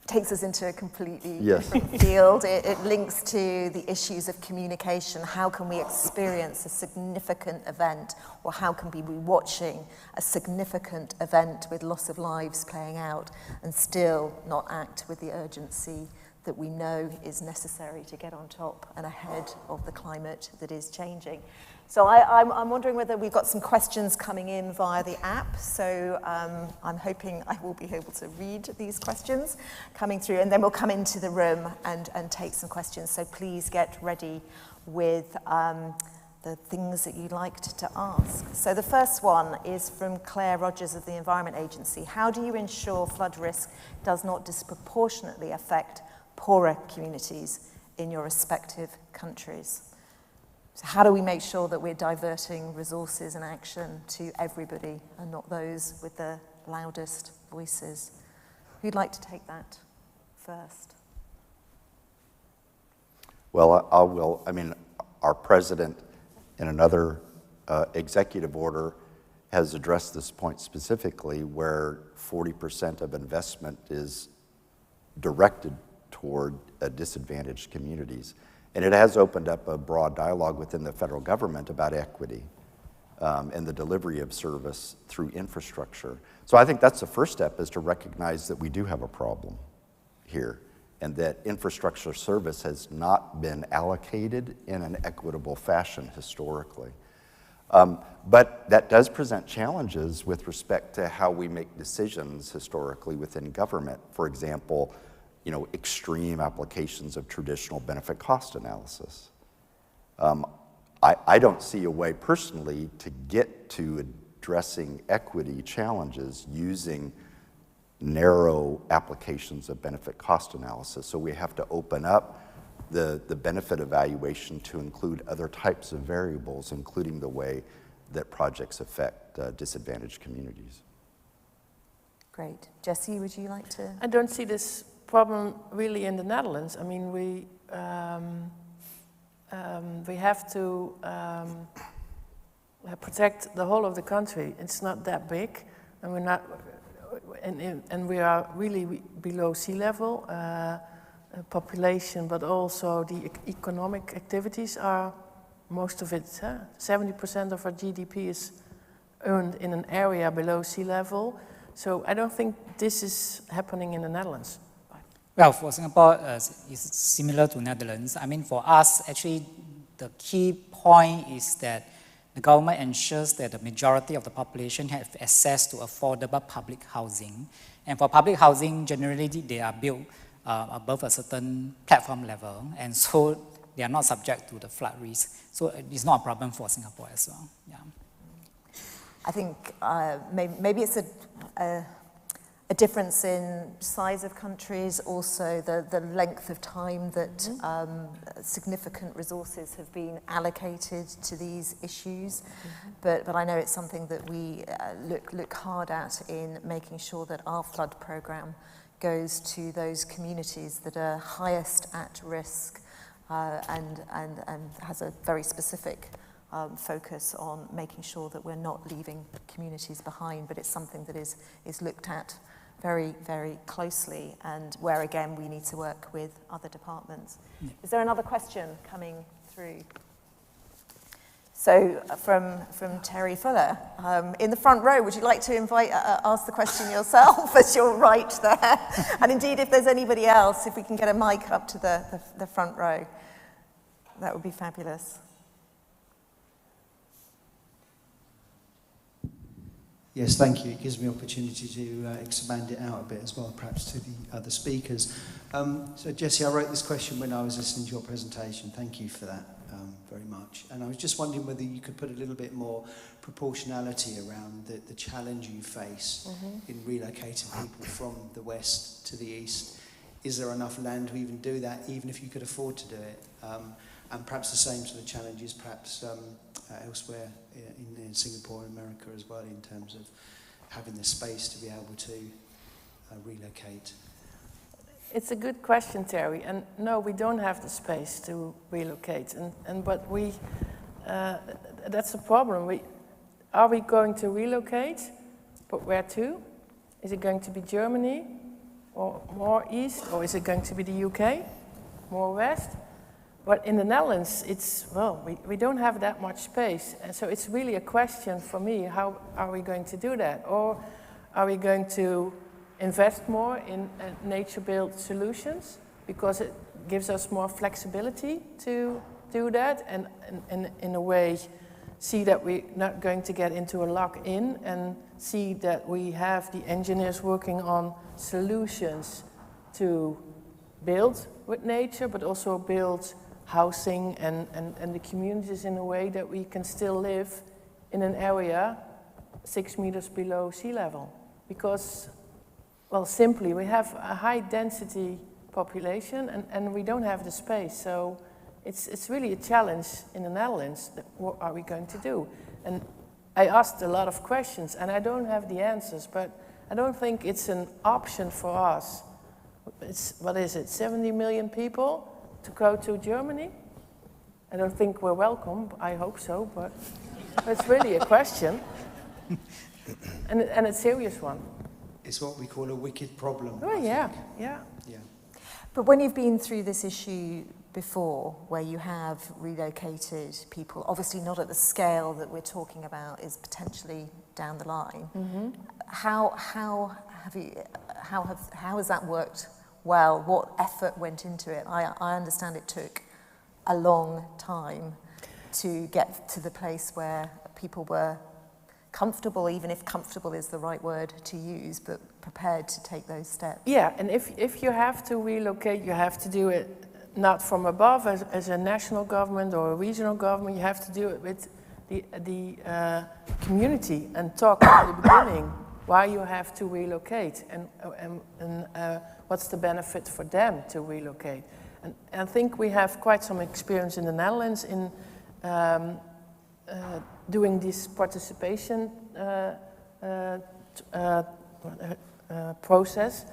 Takes us into a completely different field. It links to the issues of communication. How can we experience a significant event, or how can we be watching a significant event with loss of lives playing out and still not act with the urgency that we know is necessary to get on top and ahead of the climate that is changing? So I'm wondering whether we've got some questions coming in via the app. So I'm hoping I will be able to read these questions coming through, and then we'll come into the room and take some questions. So please get ready with the things that you'd like to ask. So the first one is from Claire Rogers of the Environment Agency. How do you ensure flood risk does not disproportionately affect poorer communities in your respective countries? So how do we make sure that we're diverting resources and action to everybody and not those with the loudest voices? Who'd like to take that first? Well, I will. I mean, our president in another executive order has addressed this point specifically, where 40% of investment is directed toward disadvantaged communities. And it has opened up a broad dialogue within the federal government about equity and the delivery of service through infrastructure. So I think that's the first step, is to recognize that we do have a problem here, and that infrastructure service has not been allocated in an equitable fashion historically. But that does present challenges with respect to how we make decisions historically within government. For example, extreme applications of traditional benefit cost analysis. I don't see a way personally to get to addressing equity challenges using, narrow applications of benefit cost analysis. So we have to open up the benefit evaluation to include other types of variables, including the way that projects affect disadvantaged communities. Great. Jesse, would you like to? I don't see this problem really in the Netherlands. I mean, we have to protect the whole of the country. It's not that big, and we're not, and we are really below sea level. Population, but also the economic activities are, most of it, 70% of our GDP is earned in an area below sea level. So I don't think this is happening in the Netherlands. Well, for Singapore, it's similar to Netherlands. I mean, for us, actually, the key point is that the government ensures that the majority of the population have access to affordable public housing. And for public housing, generally, they are built above a certain platform level, and so they are not subject to the flood risk. So it's not a problem for Singapore as well. Yeah. I think maybe it's a difference in size of countries, also the length of time that significant resources have been allocated to these issues. But I know it's something that we look hard at in making sure that our flood programme goes to those communities that are highest at risk and has a very specific focus on making sure that we're not leaving communities behind, but it's something that is looked at very, very closely, and where again we need to work with other departments. Yeah. Is there another question coming through? So from Terry Fuller, in the front row, would you like to ask the question yourself as you're right there? And indeed, if there's anybody else, if we can get a mic up to the front row, that would be fabulous. Yes, thank you. It gives me opportunity to expand it out a bit as well, perhaps to the other speakers. So Jesse, I wrote this question when I was listening to your presentation. Thank you for that very much. And I was just wondering whether you could put a little bit more proportionality around the challenge you face in relocating people from the west to the east. Is there enough land to even do that, even if you could afford to do it? And perhaps the same sort of challenges perhaps elsewhere in Singapore and America as well, in terms of having the space to be able to relocate. It's a good question, Terry. And no, we don't have the space to relocate. But we, that's the problem. Are we going to relocate? But where to? Is it going to be Germany or more east? Or is it going to be the UK, more west? But in the Netherlands, we don't have that much space. And so it's really a question for me, how are we going to do that? Or are we going to invest more in nature-built solutions, because it gives us more flexibility to do that, and in a way see that we're not going to get into a lock-in, and see that we have the engineers working on solutions to build with nature, but also build housing and the communities in a way that we can still live in an area 6 meters below sea level. Because, well, simply, we have a high density population and we don't have the space. So it's really a challenge in the Netherlands. What are we going to do? And I asked a lot of questions and I don't have the answers, but I don't think it's an option for us. It's, what is it, 70 million people to go to Germany? I don't think we're welcome. I hope so, but it's really a question. And a serious one. It's what we call a wicked problem. Oh, yeah. But when you've been through this issue before, where you have relocated people, obviously not at the scale that we're talking about, is potentially down the line. How has that worked well? What effort went into it? I understand it took a long time to get to the place where people were comfortable, even if comfortable is the right word to use, but prepared to take those steps. Yeah, and if you have to relocate, you have to do it not from above as a national government or a regional government. You have to do it with the community and talk at the beginning. why you have to relocate and what's the benefit for them to relocate. And I think we have quite some experience in the Netherlands in doing this participation process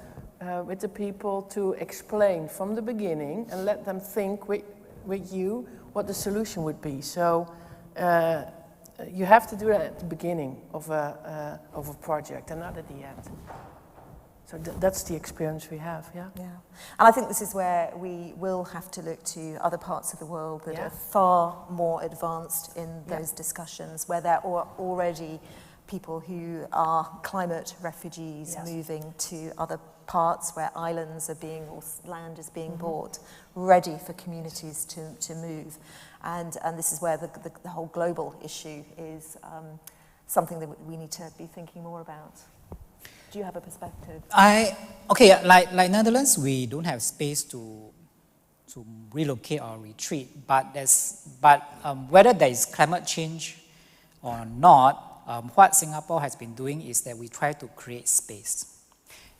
with the people to explain from the beginning and let them think with you what the solution would be. So you have to do that at the beginning of a project and not at the end. So that's the experience we have, yeah? Yeah. And I think this is where we will have to look to other parts of the world that are far more advanced in those discussions, where there are already people who are climate refugees moving to other parts where islands are being, or land is being bought, ready for communities to move. And this is where the whole global issue is something that we need to be thinking more about. Do you have a perspective? Like Netherlands, we don't have space to relocate or retreat, but whether there is climate change or not, what Singapore has been doing is that we try to create space.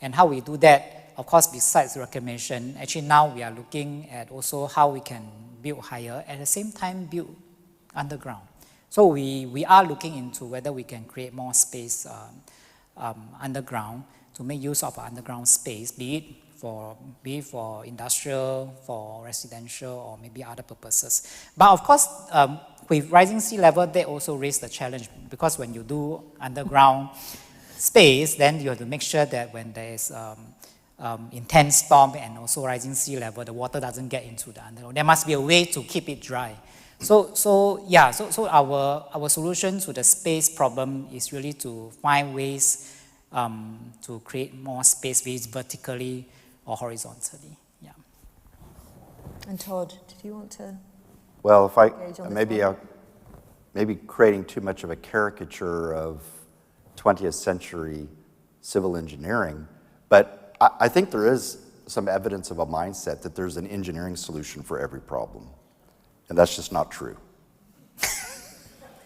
And how we do that, of course, besides reclamation, actually now we are looking at also how we can build higher, at the same time build underground. So we are looking into whether we can create more space underground to make use of underground space, be it for industrial, for residential, or maybe other purposes. But of course, with rising sea level, they also raise the challenge, because when you do underground space, then you have to make sure that when there is intense storm and also rising sea level, the water doesn't get into the underground. There must be a way to keep it dry. So our solution to the space problem is really to find ways to create more space, be it vertically or horizontally. Yeah. And Todd, did you want to? Well, if maybe creating too much of a caricature of 20th century civil engineering, but I think there is some evidence of a mindset that there's an engineering solution for every problem. And that's just not true.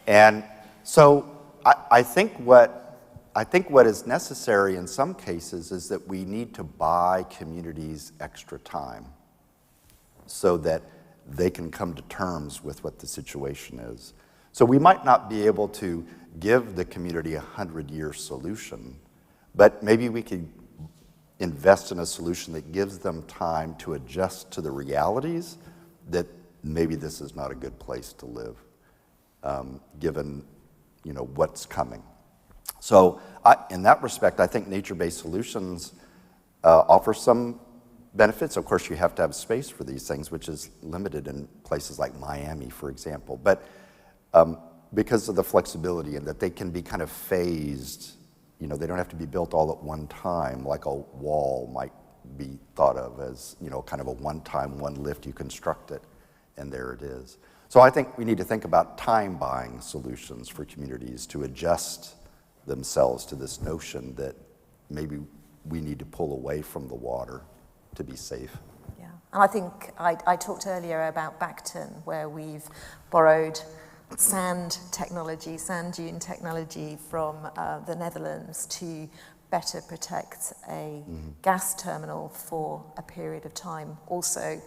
And so I think what is necessary in some cases is that we need to buy communities extra time so that they can come to terms with what the situation is. So we might not be able to give the community a 100-year solution, but maybe we could invest in a solution that gives them time to adjust to the realities that maybe this is not a good place to live, given what's coming. So in that respect, I think nature-based solutions offer some benefits. Of course, you have to have space for these things, which is limited in places like Miami, for example. But because of the flexibility and that they can be kind of phased, they don't have to be built all at one time, like a wall might be thought of as, kind of a one-time, one lift, you construct it, and there it is. So I think we need to think about time-buying solutions for communities to adjust themselves to this notion that maybe we need to pull away from the water to be safe. Yeah, and I think I talked earlier about Bacton, where we've borrowed sand dune technology from the Netherlands to better protect a gas terminal for a period of time. Also,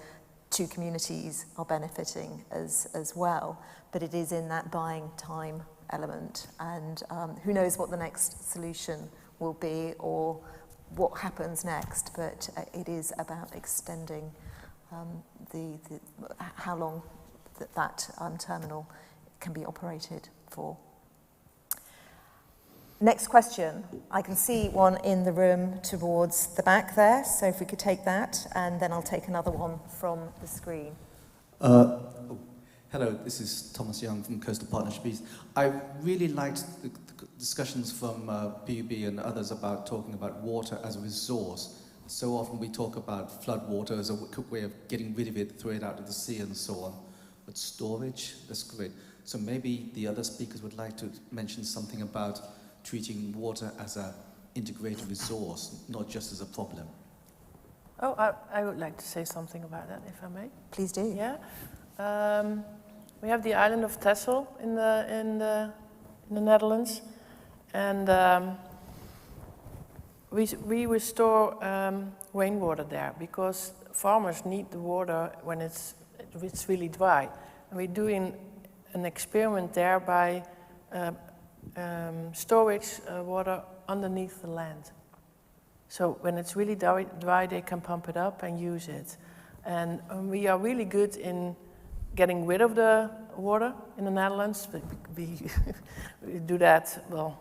two communities are benefiting as well, but it is in that buying time element, and who knows what the next solution will be or what happens next, but it is about extending how long that terminal can be operated for. Next question. I can see one in the room towards the back there, so if we could take that, and then I'll take another one from the screen. Hello, this is Thomas Young from Coastal Partnerships. I really liked the discussions from PUB and others about talking about water as a resource. So often we talk about flood water as a quick way of getting rid of it, throw it out to the sea and so on. But storage, that's great. So maybe the other speakers would like to mention something about treating water as an integrated resource, not just as a problem. Oh, I would like to say something about that, if I may. Please do. Yeah. We have the island of Texel in the Netherlands, and we restore rainwater there because farmers need the water when it's really dry. And we're doing an experiment there by storage water underneath the land. So when it's really dry, they can pump it up and use it. And we are really good in getting rid of the water in the Netherlands. We do that, well,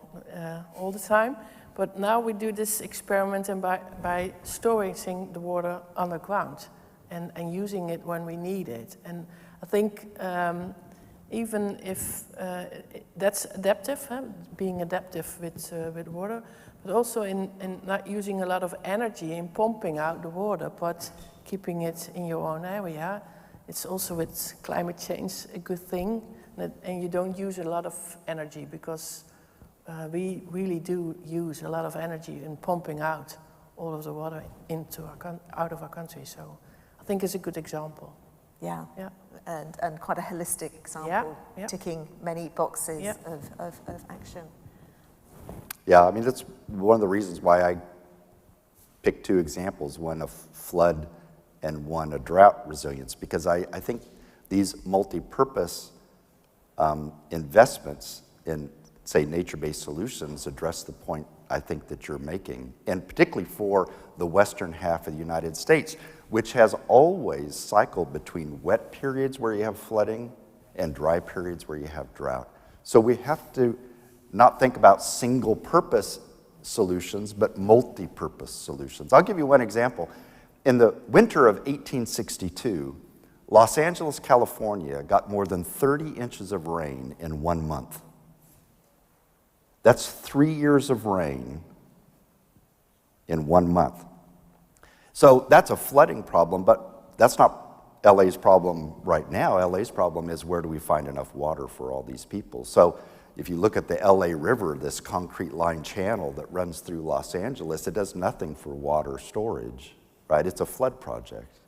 all the time. But now we do this experiment and by storing the water underground and using it when we need it. And I think even if that's adaptive, being adaptive with water, but also in not using a lot of energy in pumping out the water, but keeping it in your own area. It's also with climate change a good thing, and you don't use a lot of energy because we really do use a lot of energy in pumping out all of the water out of our country. So I think it's a good example. Yeah. Yeah. And quite a holistic example, Yeah, yeah. ticking many boxes Yeah. of action. Yeah, I mean, that's one of the reasons why I picked two examples, one a flood and one a drought resilience, because I think these multi-purpose investments in, say, nature-based solutions address the point I think that you're making, and particularly for the western half of the United States, which has always cycled between wet periods where you have flooding and dry periods where you have drought. So we have to not think about single-purpose solutions, but multi-purpose solutions. I'll give you one example. In the winter of 1862, Los Angeles, California got more than 30 inches of rain in 1 month. That's 3 years of rain in 1 month. So that's a flooding problem, but that's not LA's problem right now. LA's problem is where do we find enough water for all these people? So if you look at the LA River, this concrete line channel that runs through Los Angeles, it does nothing for water storage, right? It's a flood project,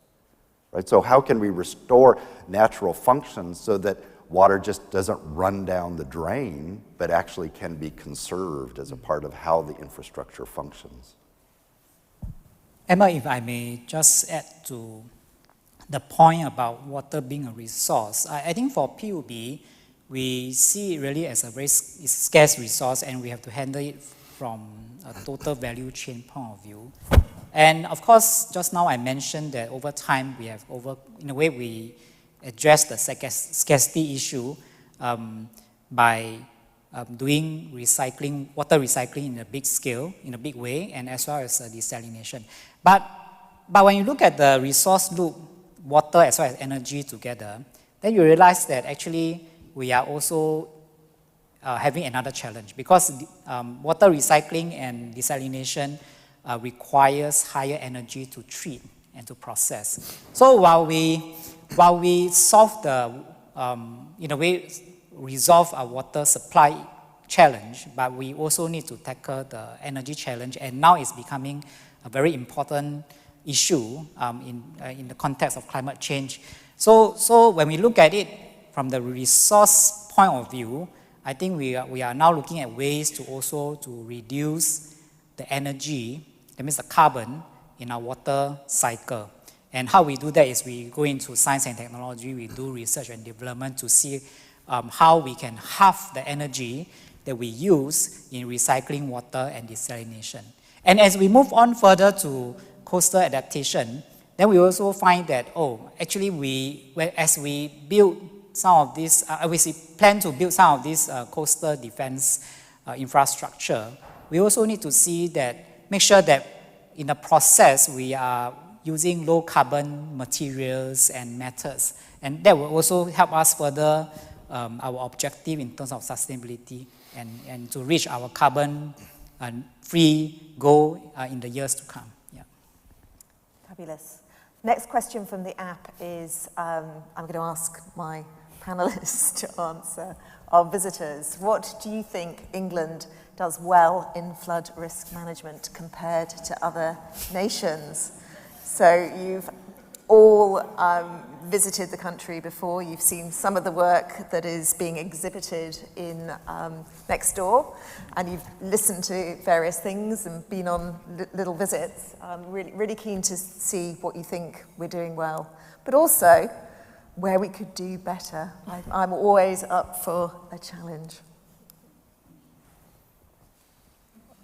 right? So how can we restore natural functions so that water just doesn't run down the drain, but actually can be conserved as a part of how the infrastructure functions? Emma, if I may just add to the point about water being a resource, I think for PUB, we see it really as a very scarce resource, and we have to handle it from a total value chain point of view. And of course, just now I mentioned that over time, in a way, we address the scarcity issue by doing recycling, water recycling in a big scale, in a big way, and as well as desalination. But when you look at the resource loop, water as well as energy together, then you realize that actually we are also having another challenge, because water recycling and desalination requires higher energy to treat and to process. So while we solve in a way, resolve our water supply challenge, but we also need to tackle the energy challenge, and now it's becoming a very important issue in the context of climate change. So when we look at it from the resource point of view, I think we are now looking at ways to reduce the energy, that means the carbon, in our water cycle. And how we do that is we go into science and technology, we do research and development to see how we can halve the energy that we use in recycling water and desalination. And as we move on further to coastal adaptation, then we also find that, actually as we build some of these, we plan to build some of these coastal defense infrastructure, we also need to make sure that in the process we are using low carbon materials and methods. And that will also help us further our objective in terms of sustainability and to reach our carbon free goal in the years to come. Yeah. Fabulous. Next question from the app is, I'm going to ask my panelists to answer our visitors. What do you think England does well in flood risk management compared to other nations? So you've all visited the country before. You've seen some of the work that is being exhibited in next door, and you've listened to various things and been on little visits. Really keen to see what you think we're doing well, but also where we could do better. I'm always up for a challenge.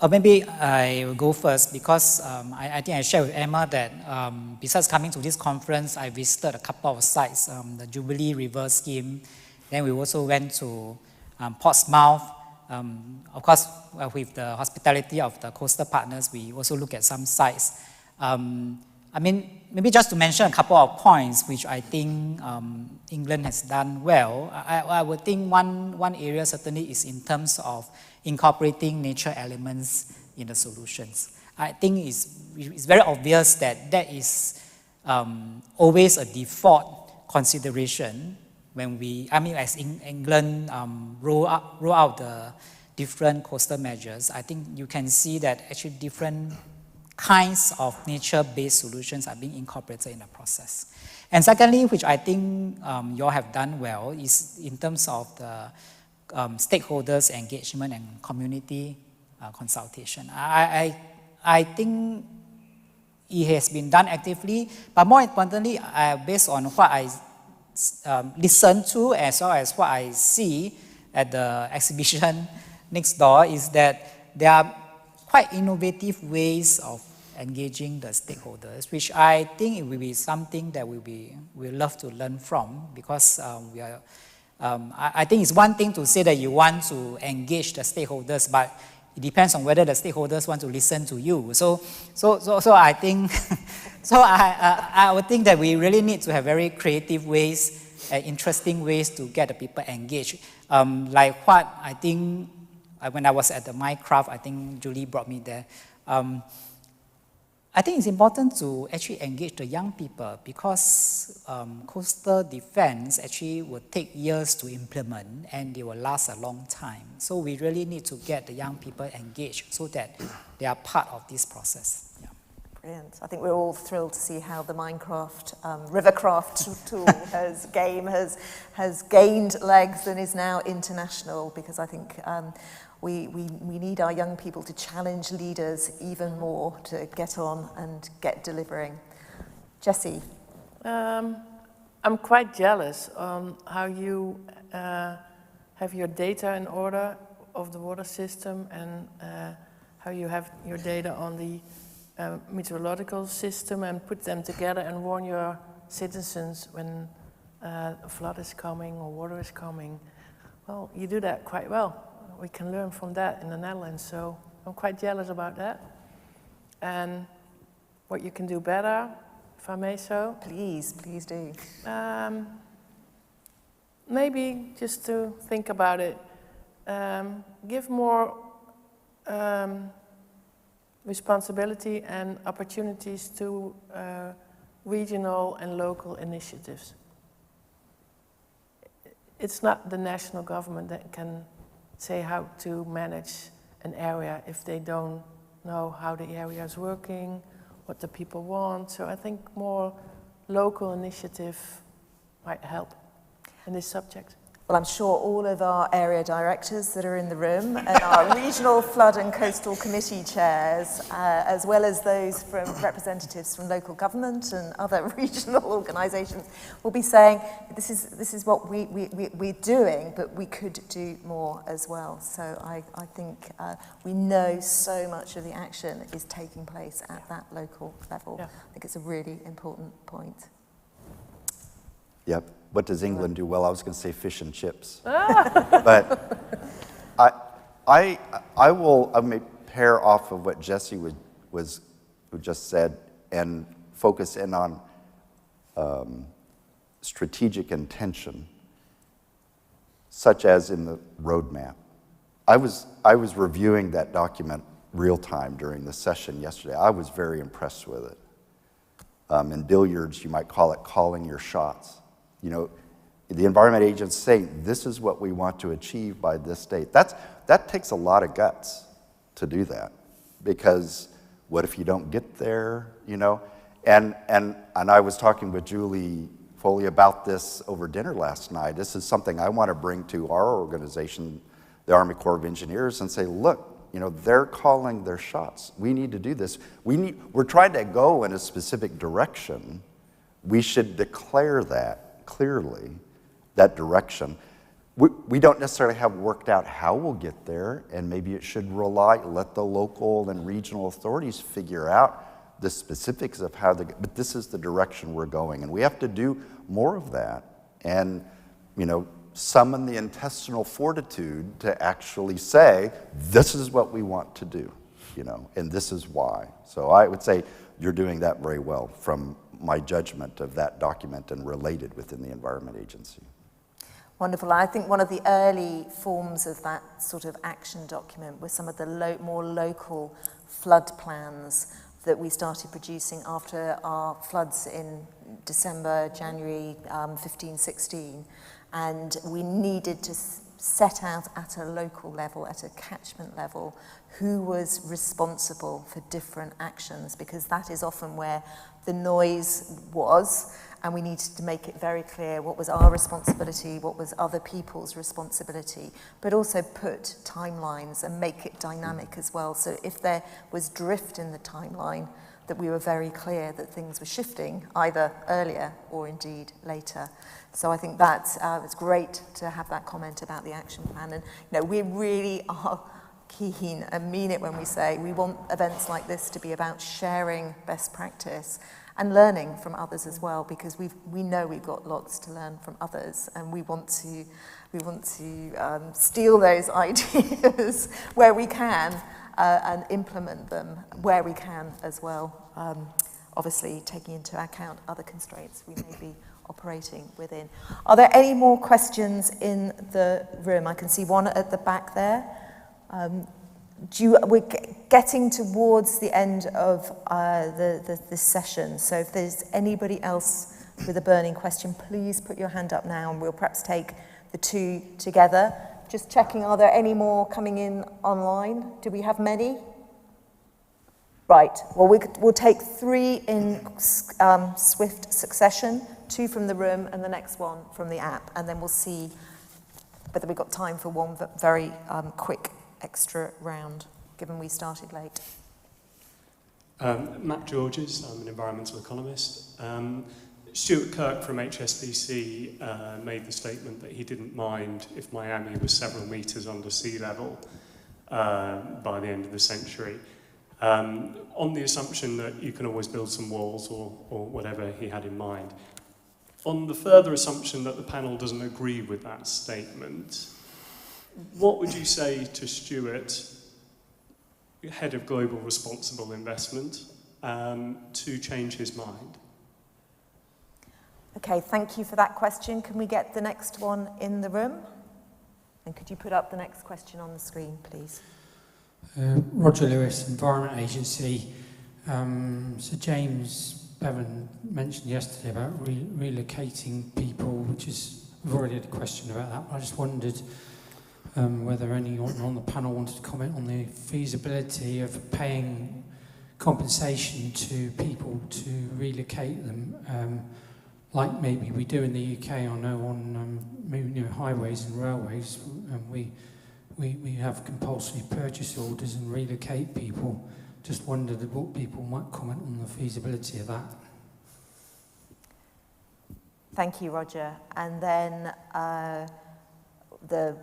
Maybe I will go first because I think I shared with Emma that besides coming to this conference, I visited a couple of sites, the Jubilee River Scheme. Then we also went to Portsmouth. Of course, with the hospitality of the coastal partners, we also look at some sites. I mean, maybe just to mention a couple of points which I think England has done well. I would think one area certainly is in terms of incorporating nature elements in the solutions. I think it's very obvious that is always a default consideration when as England roll out the different coastal measures. I think you can see that actually different kinds of nature-based solutions are being incorporated in the process. And secondly, which I think you all have done well, is in terms of the stakeholders' engagement and community consultation. I think it has been done actively, but more importantly, based on what I listen to as well as what I see at the exhibition next door, is that there are quite innovative ways of engaging the stakeholders, which I think it will be something that we'll love to learn from, because I think it's one thing to say that you want to engage the stakeholders, but it depends on whether the stakeholders want to listen to you. So I think, I would think that we really need to have very creative ways, interesting ways to get the people engaged. Like what I think, when I was at the Minecraft, I think Julie brought me there. I think it's important to actually engage the young people, because coastal defense actually will take years to implement and they will last a long time. So we really need to get the young people engaged so that they are part of this process. Yeah. Brilliant. I think we're all thrilled to see how the Minecraft Rivercraft tool has gained legs and is now international, because I think we need our young people to challenge leaders even more to get on and get delivering. Jessie? I'm quite jealous on how you have your data in order of the water system, and how you have your data on the meteorological system and put them together and warn your citizens when a flood is coming or water is coming. Well, you do that quite well. We can learn from that in the Netherlands, so I'm quite jealous about that. And what you can do better, if I may so. Please do. Maybe just to think about it, give more responsibility and opportunities to regional and local initiatives. It's not the national government that can say how to manage an area if they don't know how the area is working, what the people want. So I think more local initiative might help in this subject. Well, I'm sure all of our area directors that are in the room and our regional flood and coastal committee chairs, as well as those from representatives from local government and other regional organisations, will be saying this is what we're doing, but we could do more as well. So I think we know so much of the action is taking place at that local level. Yeah. I think it's a really important point. Yep. What does England do well? I was going to say fish and chips. But I may pair off of what Jessie who just said and focus in on strategic intention, such as in the roadmap. I was reviewing that document real time during the session yesterday. I was very impressed with it. In billiards, you might call it calling your shots. You know, the Environment Agency saying, this is what we want to achieve by this date. That takes a lot of guts to do that, because what if you don't get there, you know? And I was talking with Julie Foley about this over dinner last night. This is something I want to bring to our organization, the Army Corps of Engineers, and say, look, you know, they're calling their shots. We need to do this. We're trying to go in a specific direction. We should declare that clearly, that direction. We don't necessarily have worked out how we'll get there, and maybe it should let the local and regional authorities figure out the specifics of how but this is the direction we're going, and we have to do more of that, and, you know, summon the intestinal fortitude to actually say, this is what we want to do, you know, and this is why. So I would say you're doing that very well from my judgment of that document and related within the Environment Agency. Wonderful. I think one of the early forms of that sort of action document was some of the more local flood plans that we started producing after our floods in December, January 15-16. And we needed to set out at a local level, at a catchment level, who was responsible for different actions, because that is often where the noise was, and we needed to make it very clear what was our responsibility, what was other people's responsibility, but also put timelines and make it dynamic as well. So if there was drift in the timeline, that we were very clear that things were shifting either earlier or indeed later. So I think that it's great to have that comment about the action plan. And you know, we really are keen and mean it when we say we want events like this to be about sharing best practice and learning from others as well, because we know we've got lots to learn from others, and we want to steal those ideas where we can and implement them where we can as well. Obviously, taking into account other constraints we may be operating within. Are there any more questions in the room? I can see one at the back there. We're getting towards the end of this session, so if there's anybody else with a burning question, please put your hand up now and we'll perhaps take the two together. Just checking, are there any more coming in online? Do we have many? Right, well, we'll take three in swift succession, two from the room and the next one from the app, and then we'll see whether we've got time for one very quick extra round, given we started late. Matt Georges, I'm an environmental economist. Stuart Kirk from HSBC made the statement that he didn't mind if Miami was several meters under sea level by the end of the century, on the assumption that you can always build some walls or whatever he had in mind. On the further assumption that the panel doesn't agree with that statement, what would you say to Stuart, head of Global Responsible Investment, to change his mind? Okay, thank you for that question. Can we get the next one in the room? And could you put up the next question on the screen, please? Roger Lewis, Environment Agency. Sir James Bevan mentioned yesterday about relocating people, which is, we've already had a question about that. I just wondered whether anyone on the panel wanted to comment on the feasibility of paying compensation to people to relocate them, like maybe we do in the UK. I know on highways and railways, we have compulsory purchase orders and relocate people. Just wondered what people might comment on the feasibility of that. Thank you, Roger. And then the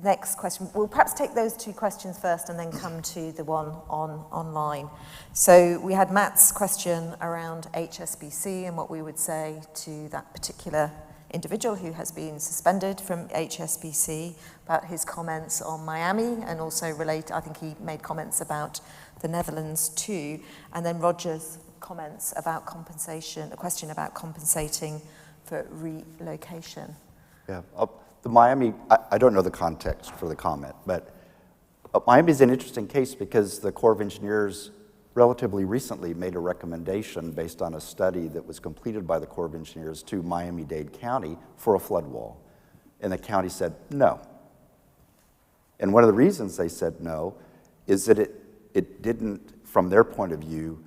next question, we'll perhaps take those two questions first and then come to the one online. So we had Matt's question around HSBC and what we would say to that particular individual who has been suspended from HSBC, about his comments on Miami, and also I think he made comments about the Netherlands too, and then Roger's comments about compensation, a question about compensating for relocation. Yeah, the Miami, I don't know the context for the comment, but Miami is an interesting case because the Corps of Engineers relatively recently made a recommendation based on a study that was completed by the Corps of Engineers to Miami-Dade County for a flood wall. And the county said no. And one of the reasons they said no is that it didn't, from their point of view,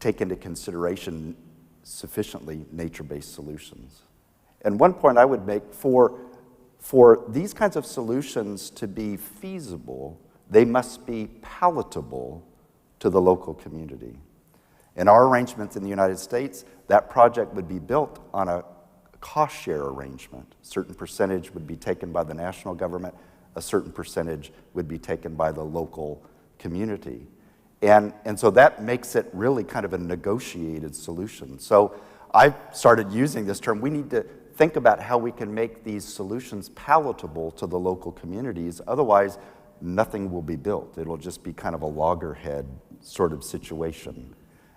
take into consideration sufficiently nature-based solutions. And one point I would make, for these kinds of solutions to be feasible, they must be palatable to the local community. In our arrangements in the United States, that project would be built on a cost share arrangement. A certain percentage would be taken by the national government, a certain percentage would be taken by the local community. And so that makes it really kind of a negotiated solution. So I've started using this term. We need to think about how we can make these solutions palatable to the local communities. Otherwise, nothing will be built. It'll just be kind of a loggerhead sort of situation.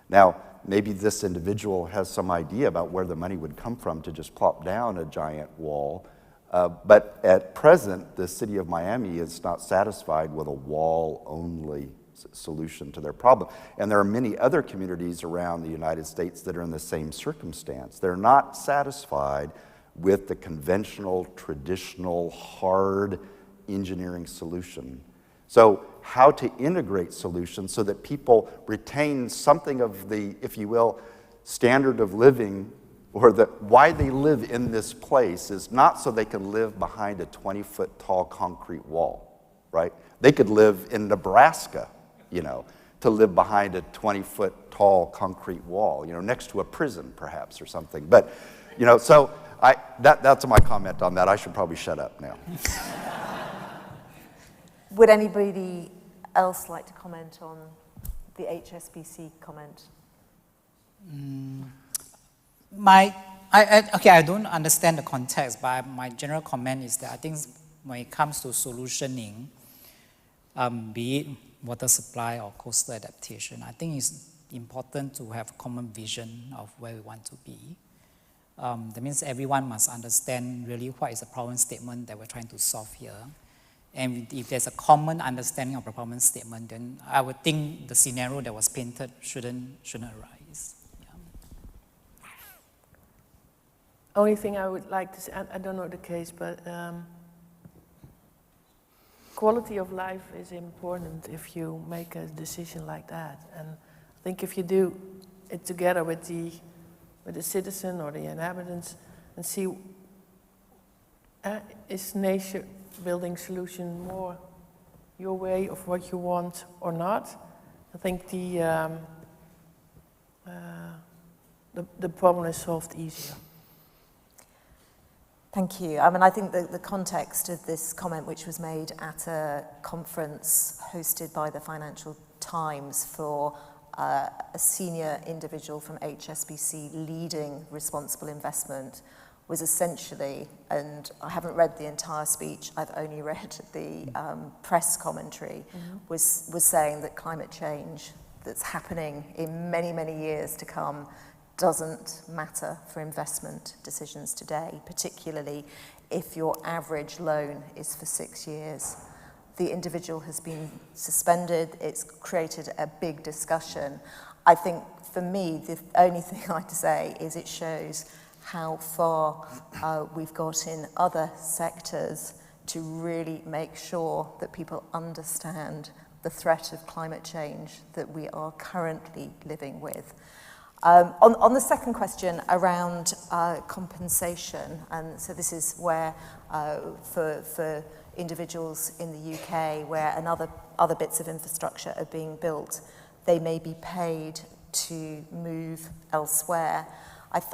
Now, maybe this individual has some idea about where the money would come from to just plop down a giant wall. But at present, the city of Miami is not satisfied with a wall-only solution to their problem. And there are many other communities around the United States that are in the same circumstance. They're not satisfied with the conventional, traditional, hard engineering solution. So how to integrate solutions so that people retain something of the, if you will, standard of living, or why they live in this place is not so they can live behind a 20-foot tall concrete wall, right? They could live in Nebraska, to live behind a 20-foot tall concrete wall, next to a prison perhaps or something. But, so that's my comment on that. I should probably shut up now. Would anybody else like to comment on the HSBC comment? I don't understand the context, but my general comment is that I think when it comes to solutioning, be it water supply or coastal adaptation, I think it's important to have a common vision of where we want to be. That means everyone must understand really what is the problem statement that we're trying to solve here. And if there's a common understanding of the problem statement, then I would think the scenario that was painted shouldn't arise. Yeah. Only thing I would like to say, I don't know the case, but quality of life is important if you make a decision like that. And I think if you do it together with the citizen or the inhabitants and see is nature building solution more your way of what you want or not, I think the problem is solved easier. Thank you. I think the context of this comment, which was made at a conference hosted by the Financial Times for a senior individual from HSBC leading responsible investment, was essentially, and I haven't read the entire speech, I've only read the press commentary, was saying that climate change that's happening in many, many years to come doesn't matter for investment decisions today, particularly if your average loan is for 6 years. The individual has been suspended, it's created a big discussion. I think for me, the only thing I have to say is it shows how far we've got in other sectors to really make sure that people understand the threat of climate change that we are currently living with. On the second question around compensation, and so this is where for individuals in the UK where other bits of infrastructure are being built, they may be paid to move elsewhere.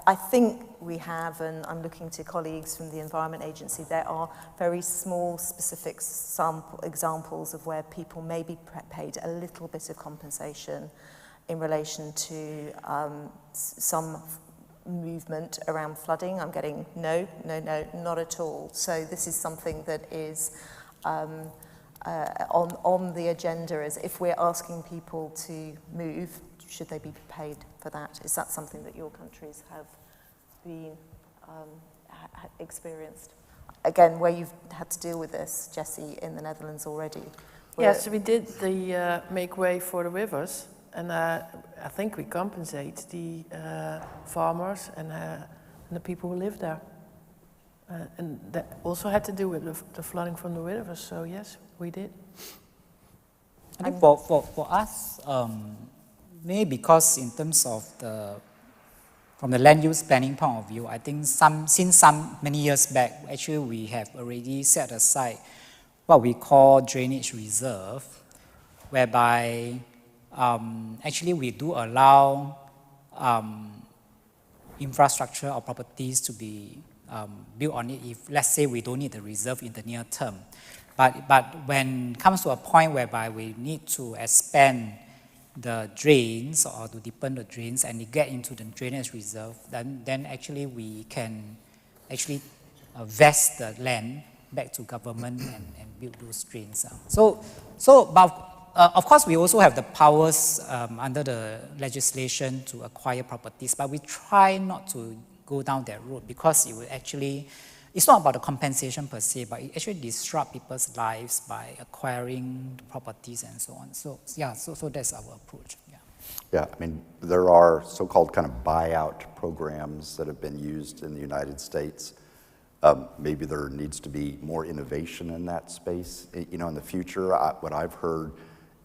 I think we have, and I'm looking to colleagues from the Environment Agency, there are very small specific examples of where people may be paid a little bit of compensation in relation to some movement around flooding. I'm getting no, not at all. So this is something that is on the agenda, as if we're asking people to move, should they be paid for that? Is that something that your countries have been experienced? Again, where you've had to deal with this, Jessie, in the Netherlands already. Yes, we did the Make Way for the Rivers, and I think we compensate the farmers and the people who live there. And that also had to do with the flooding from the rivers, so yes, we did. I think for us, maybe because in terms of from the land use planning point of view, I think since many years back, actually we have already set aside what we call drainage reserve, whereby actually we do allow infrastructure or properties to be built on it if, let's say, we don't need the reserve in the near term. But when it comes to a point whereby we need to expand the drains or to deepen the drains and we get into the drainage reserve, then actually we can actually vest the land back to government and build those drains. Of course, we also have the powers under the legislation to acquire properties, but we try not to go down that road because it will actually, it's not about the compensation per se, but it actually disrupt people's lives by acquiring properties and so on. So that's our approach. Yeah, I mean, there are so-called kind of buyout programs that have been used in the United States. Maybe there needs to be more innovation in that space. In the future, what I've heard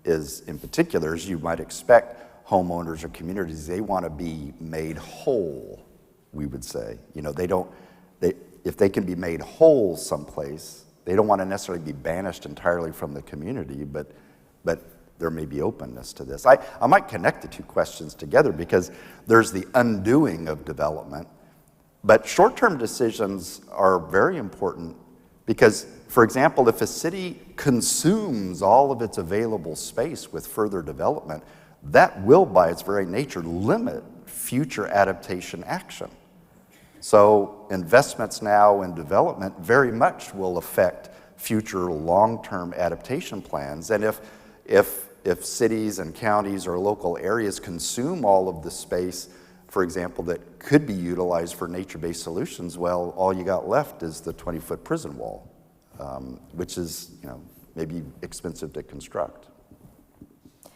is, in particular, as you might expect, homeowners or communities, they want to be made whole, we would say. If they can be made whole someplace, they don't want to necessarily be banished entirely from the community, but there may be openness to this. I might connect the two questions together because there's the undoing of development, but short-term decisions are very important because, for example, if a city consumes all of its available space with further development, that will, by its very nature, limit future adaptation action. So investments now in development very much will affect future long-term adaptation plans. And if cities and counties or local areas consume all of the space, for example, that could be utilized for nature-based solutions, well, all you got left is the 20-foot prison wall, which is, maybe expensive to construct.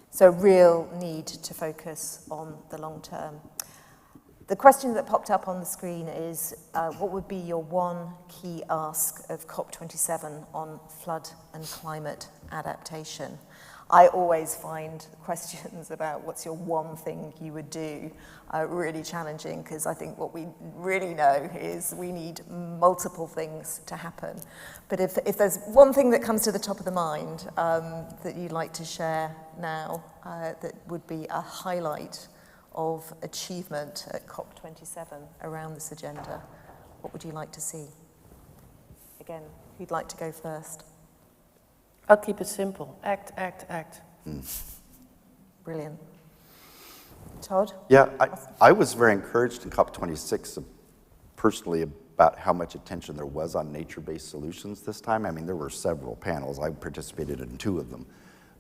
So real need to focus on the long term. The question that popped up on the screen is, what would be your one key ask of COP27 on flood and climate adaptation? I always find questions about what's your one thing you would do really challenging, because I think what we really know is we need multiple things to happen. But if there's one thing that comes to the top of the mind that you'd like to share now that would be a highlight of achievement at COP27 around this agenda, what would you like to see? Again, who'd like to go first? I'll keep it simple. Act, act, act. Brilliant. Todd? Yeah, I was very encouraged in COP26 personally about how much attention there was on nature-based solutions this time. I mean, there were several panels. I participated in 2 of them.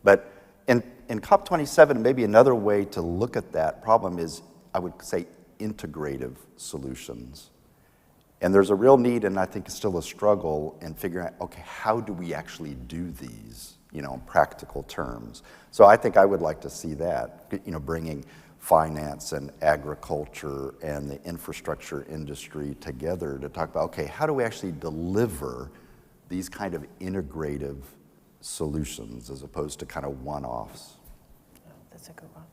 But in COP27, maybe another way to look at that problem is, I would say, integrative solutions. And there's a real need, and I think it's still a struggle, in figuring out, okay, how do we actually do these, in practical terms? So I think I would like to see that, bringing finance and agriculture and the infrastructure industry together to talk about, okay, how do we actually deliver these kind of integrative solutions as opposed to kind of one-offs? That's a good one.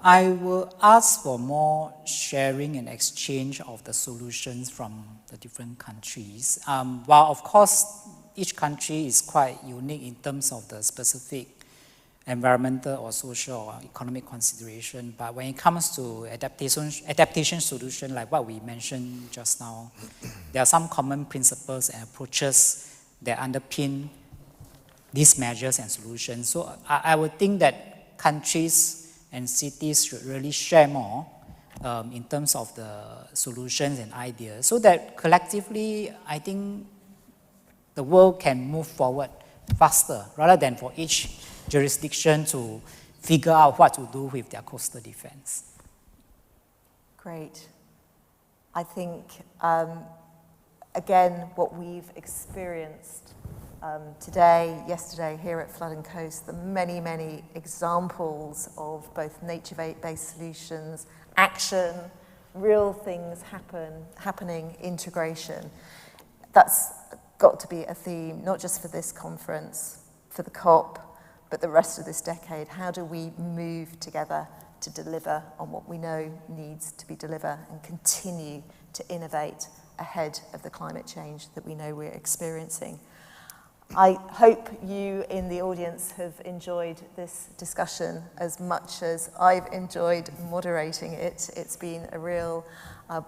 I will ask for more sharing and exchange of the solutions from the different countries. While, of course, each country is quite unique in terms of the specific environmental or social or economic consideration, but when it comes to adaptation solution, like what we mentioned just now, there are some common principles and approaches that underpin these measures and solutions. So I would think that countries and cities should really share more in terms of the solutions and ideas, so that collectively, I think the world can move forward faster, rather than for each jurisdiction to figure out what to do with their coastal defense. Great. I think, again, what we've experienced today, yesterday, here at Flood and Coast, the many, many examples of both nature-based solutions, action, real things happening, integration. That's got to be a theme, not just for this conference, for the COP, but the rest of this decade. How do we move together to deliver on what we know needs to be delivered and continue to innovate ahead of the climate change that we know we're experiencing. I hope you in the audience have enjoyed this discussion as much as I've enjoyed moderating it. It's been a real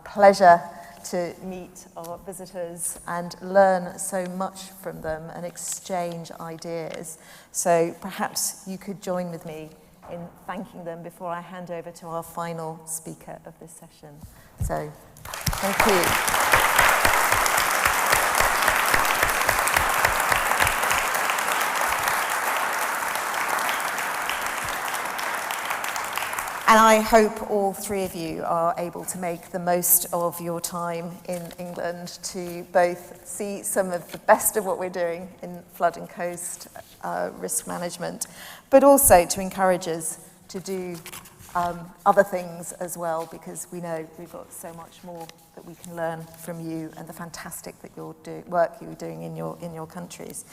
pleasure to meet our visitors and learn so much from them and exchange ideas. So perhaps you could join with me in thanking them before I hand over to our final speaker of this session. So, thank you. And I hope all three of you are able to make the most of your time in England to both see some of the best of what we're doing in flood and coast risk management, but also to encourage us to do other things as well, because we know we've got so much more that we can learn from you and the fantastic work you're doing in your countries.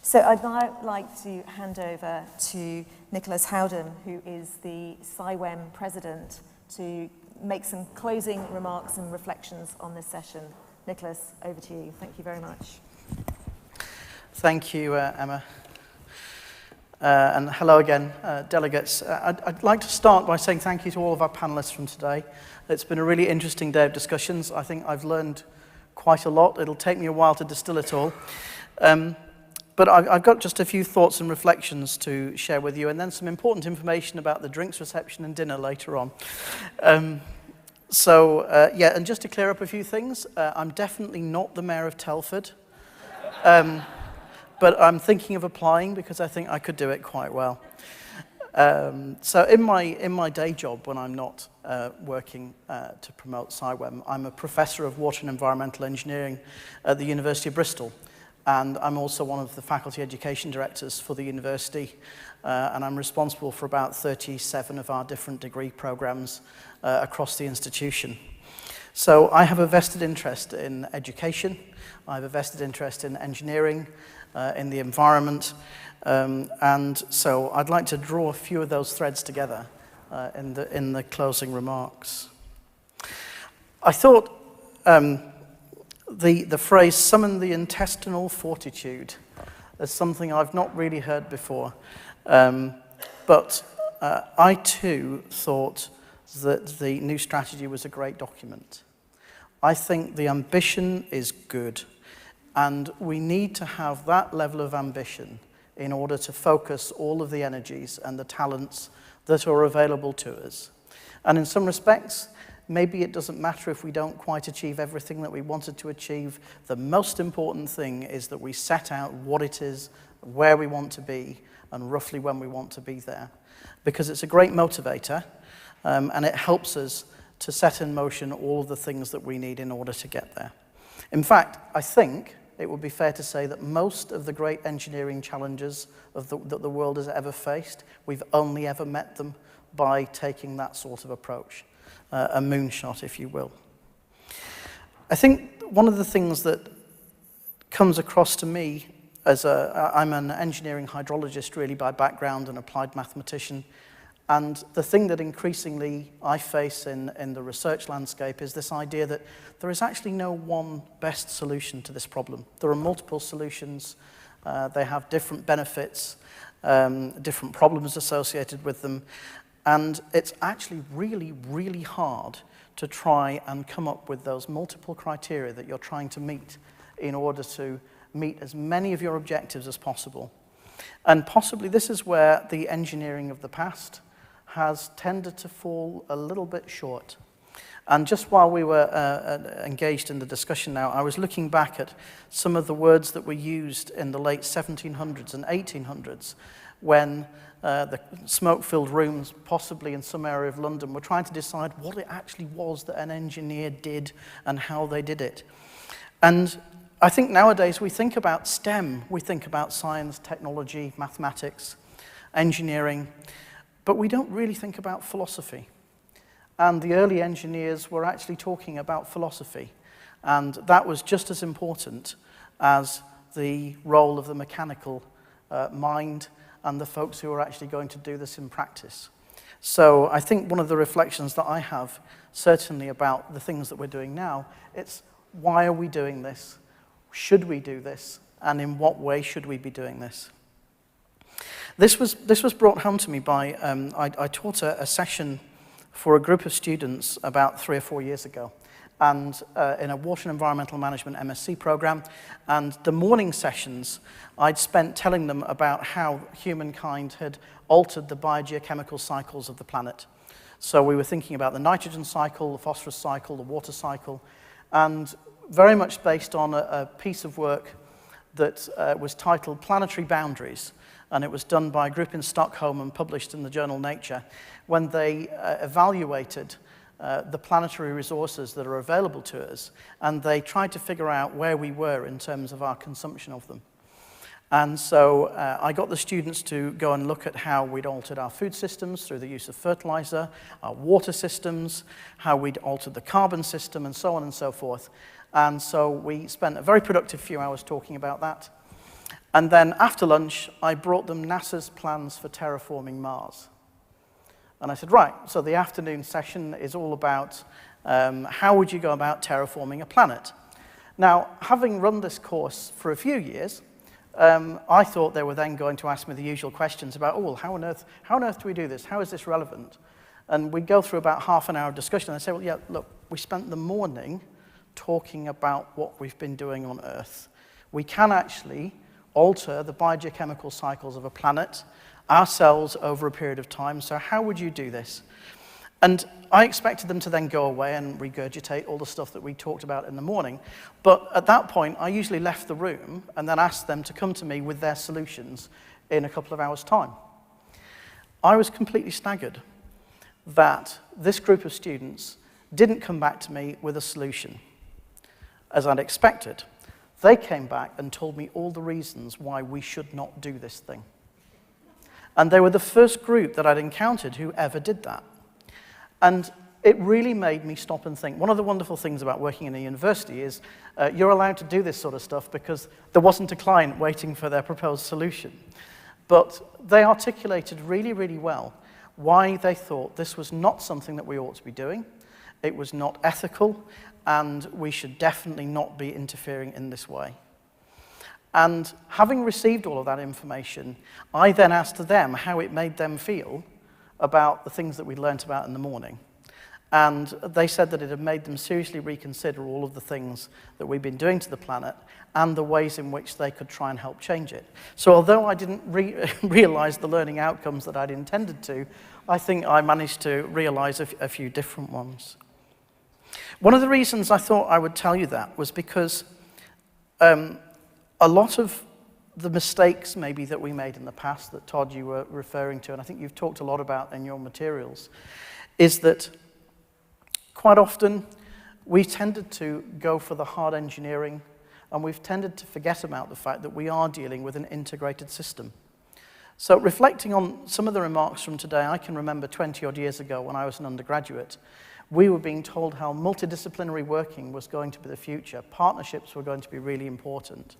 So I'd now like to hand over to Nicholas Howden, who is the CIWEM president, to make some closing remarks and reflections on this session. Nicholas, over to you. Thank you very much. Thank you, Emma. And hello again, delegates. I'd like to start by saying thank you to all of our panelists from today. It's been a really interesting day of discussions. I think I've learned quite a lot. It'll take me a while to distill it all. But I've got just a few thoughts and reflections to share with you, and then some important information about the drinks reception and dinner later on. Yeah, and just to clear up a few things, I'm definitely not the Mayor of Telford, but I'm thinking of applying because I think I could do it quite well. So in my day job, when I'm not working to promote CIWEM, I'm a professor of water and environmental engineering at the University of Bristol. And I'm also one of the faculty education directors for the university, and I'm responsible for about 37 of our different degree programs across the institution. So I have a vested interest in education, I have a vested interest in engineering, in the environment, and so I'd like to draw a few of those threads together in the closing remarks. I thought the phrase "summon the intestinal fortitude" is something I've not really heard before, but I too thought that the new strategy was a great document. I think the ambition is good, and we need to have that level of ambition in order to focus all of the energies and the talents that are available to us. And in some respects, maybe it doesn't matter if we don't quite achieve everything that we wanted to achieve. The most important thing is that we set out what it is, where we want to be, and roughly when we want to be there. Because it's a great motivator, and it helps us to set in motion all of the things that we need in order to get there. In fact, I think it would be fair to say that most of the great engineering challenges that the world has ever faced, we've only ever met them by taking that sort of approach. A moonshot, if you will. I think one of the things that comes across to me as I'm an engineering hydrologist really by background and applied mathematician, and the thing that increasingly I face in the research landscape is this idea that there is actually no one best solution to this problem. There are multiple solutions, they have different benefits, different problems associated with them, and it's actually really, really hard to try and come up with those multiple criteria that you're trying to meet in order to meet as many of your objectives as possible. And possibly this is where the engineering of the past has tended to fall a little bit short. And just while we were engaged in the discussion now, I was looking back at some of the words that were used in the late 1700s and 1800s when the smoke-filled rooms, possibly in some area of London, were trying to decide what it actually was that an engineer did and how they did it. And I think nowadays we think about STEM, we think about science, technology, mathematics, engineering, but we don't really think about philosophy. And the early engineers were actually talking about philosophy, and that was just as important as the role of the mechanical mind and the folks who are actually going to do this in practice. So I think one of the reflections that I have, certainly about the things that we're doing now, it's why are we doing this? Should we do this? And in what way should we be doing this? This was brought home to me by, I taught a session for a group of students about 3 or 4 years ago, and in a water and environmental management MSc program, and the morning sessions I'd spent telling them about how humankind had altered the biogeochemical cycles of the planet. So we were thinking about the nitrogen cycle, the phosphorus cycle, the water cycle, and very much based on a piece of work that was titled Planetary Boundaries, and it was done by a group in Stockholm and published in the journal Nature, when they evaluated the planetary resources that are available to us, and they tried to figure out where we were in terms of our consumption of them. And so I got the students to go and look at how we'd altered our food systems through the use of fertilizer, our water systems, how we'd altered the carbon system, and so on and so forth. And so we spent a very productive few hours talking about that. And then after lunch, I brought them NASA's plans for terraforming Mars. And I said, right, so the afternoon session is all about how would you go about terraforming a planet? Now, having run this course for a few years, I thought they were then going to ask me the usual questions about, oh, well, how on earth do we do this? How is this relevant? And we'd go through about half an hour of discussion, and I'd say, well, yeah, look, we spent the morning talking about what we've been doing on Earth. We can actually alter the biogeochemical cycles of a planet, ourselves, over a period of time, so how would you do this? And I expected them to then go away and regurgitate all the stuff that we talked about in the morning. But at that point, I usually left the room and then asked them to come to me with their solutions in a couple of hours' time. I was completely staggered that this group of students didn't come back to me with a solution, as I'd expected. They came back and told me all the reasons why we should not do this thing. And they were the first group that I'd encountered who ever did that. And it really made me stop and think. One of the wonderful things about working in a university is you're allowed to do this sort of stuff because there wasn't a client waiting for their proposed solution. But they articulated really, really well why they thought this was not something that we ought to be doing. It was not ethical, and we should definitely not be interfering in this way. And having received all of that information, I then asked them how it made them feel about the things that we'd learnt about in the morning. And they said that it had made them seriously reconsider all of the things that we've been doing to the planet and the ways in which they could try and help change it. So although I didn't realize the learning outcomes that I'd intended to, I think I managed to realize a few different ones. One of the reasons I thought I would tell you that was because a lot of the mistakes maybe that we made in the past that Todd you were referring to, and I think you've talked a lot about in your materials, is that quite often we tended to go for the hard engineering, and we've tended to forget about the fact that we are dealing with an integrated system. So reflecting on some of the remarks from today, I can remember 20 odd years ago when I was an undergraduate, we were being told how multidisciplinary working was going to be the future. Partnerships were going to be really important.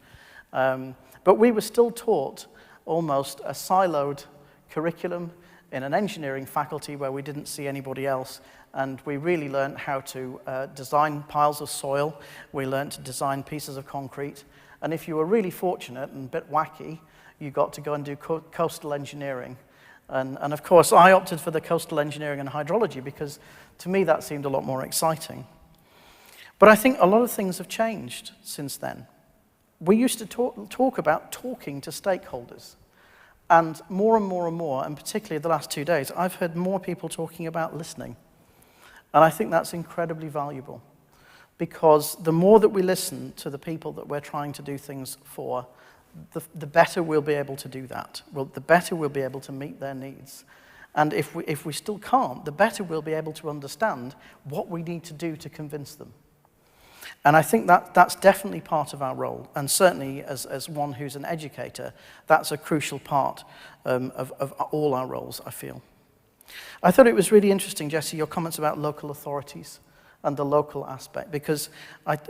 But we were still taught almost a siloed curriculum in an engineering faculty where we didn't see anybody else. And we really learned how to design piles of soil. We learned to design pieces of concrete. And if you were really fortunate and a bit wacky, you got to go and do coastal engineering. And of course, I opted for the coastal engineering and hydrology because to me that seemed a lot more exciting. But I think a lot of things have changed since then. We used to talk about talking to stakeholders. And more, and particularly the last 2 days, I've heard more people talking about listening. And I think that's incredibly valuable. Because the more that we listen to the people that we're trying to do things for, the better we'll be able to do that. The better we'll be able to meet their needs. And if we still can't, the better we'll be able to understand what we need to do to convince them. And I think that's definitely part of our role. And certainly as one who's an educator, that's a crucial part of all our roles, I feel. I thought it was really interesting, Jesse, your comments about local authorities and the local aspect. Because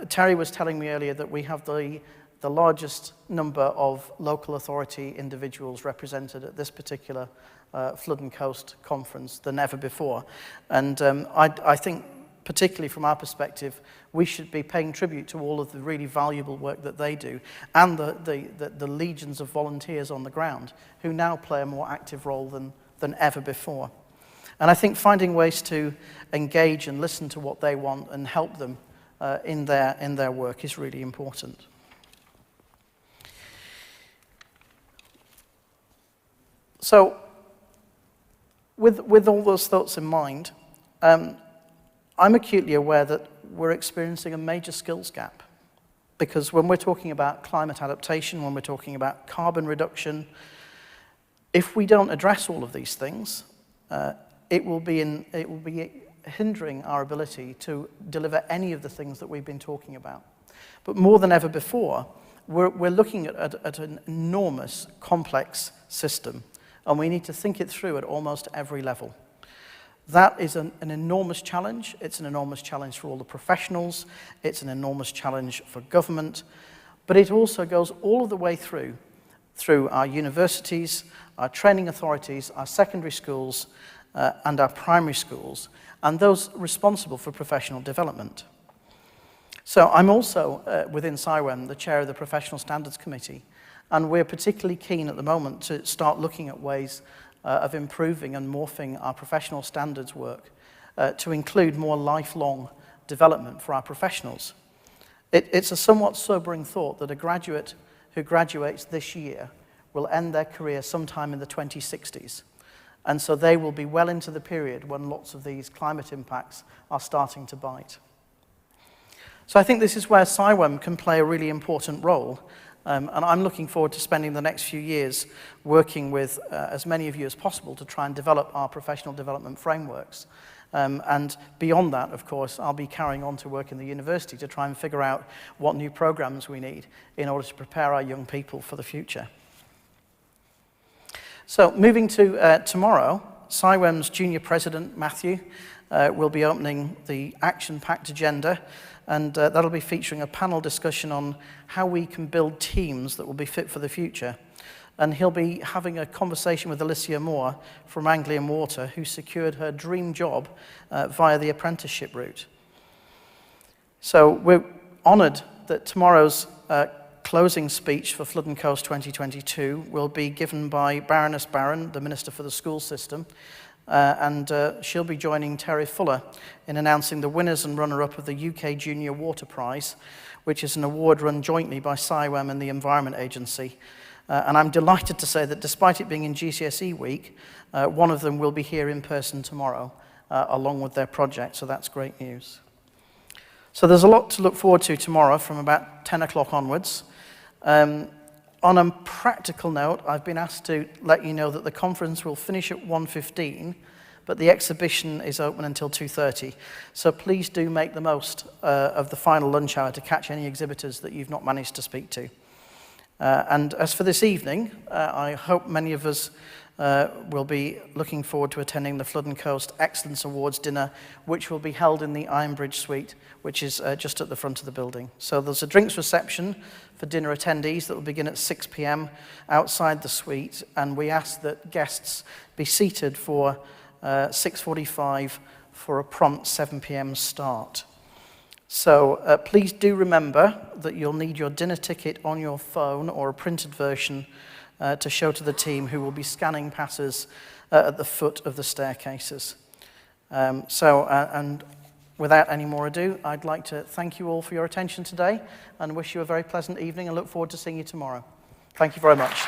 Terry was telling me earlier that we have the largest number of local authority individuals represented at this particular Flood and Coast Conference than ever before. And I think, particularly from our perspective, we should be paying tribute to all of the really valuable work that they do and the legions of volunteers on the ground who now play a more active role than ever before. And I think finding ways to engage and listen to what they want and help them in their work is really important. So, with all those thoughts in mind, I'm acutely aware that we're experiencing a major skills gap. Because when we're talking about climate adaptation, when we're talking about carbon reduction, if we don't address all of these things, it will be hindering our ability to deliver any of the things that we've been talking about. But more than ever before, we're looking at an enormous, complex system, and we need to think it through at almost every level. That is an enormous challenge. It's an enormous challenge for all the professionals. It's an enormous challenge for government. But it also goes all of the way through our universities, our training authorities, our secondary schools, and our primary schools, and those responsible for professional development. So I'm also, within CIWEM, the chair of the Professional Standards Committee, and we're particularly keen at the moment to start looking at ways of improving and morphing our professional standards work to include more lifelong development for our professionals. It's a somewhat sobering thought that a graduate who graduates this year will end their career sometime in the 2060s. And so they will be well into the period when lots of these climate impacts are starting to bite. So I think this is where CIWEM can play a really important role. And I'm looking forward to spending the next few years working with as many of you as possible to try and develop our professional development frameworks. And beyond that, of course, I'll be carrying on to work in the university to try and figure out what new programs we need in order to prepare our young people for the future. So moving to tomorrow, CIWEM's junior president, Matthew, will be opening the action-packed agenda, and that'll be featuring a panel discussion on how we can build teams that will be fit for the future. And he'll be having a conversation with Alicia Moore from Anglian Water, who secured her dream job via the apprenticeship route. So we're honoured that tomorrow's closing speech for Flood and Coast 2022 will be given by Baroness Barron, the Minister for the School System, and she'll be joining Terry Fuller in announcing the winners and runner-up of the UK Junior Water Prize, which is an award run jointly by CIWEM and the Environment Agency. And I'm delighted to say that despite it being in GCSE week, one of them will be here in person tomorrow, along with their project, so that's great news. So there's a lot to look forward to tomorrow from about 10 o'clock onwards. On a practical note, I've been asked to let you know that the conference will finish at 1:15, but the exhibition is open until 2:30. So please do make the most of the final lunch hour to catch any exhibitors that you've not managed to speak to. And as for this evening, I hope many of us will be looking forward to attending the Flood and Coast Excellence Awards dinner, which will be held in the Ironbridge Suite, which is just at the front of the building. So there's a drinks reception for dinner attendees that will begin at 6 p.m. outside the suite, and we ask that guests be seated for 6:45 for a prompt 7 p.m. start. So please do remember that you'll need your dinner ticket on your phone or a printed version to show to the team, who will be scanning passes at the foot of the staircases. And without any more ado, I'd like to thank you all for your attention today and wish you a very pleasant evening and look forward to seeing you tomorrow. Thank you very much.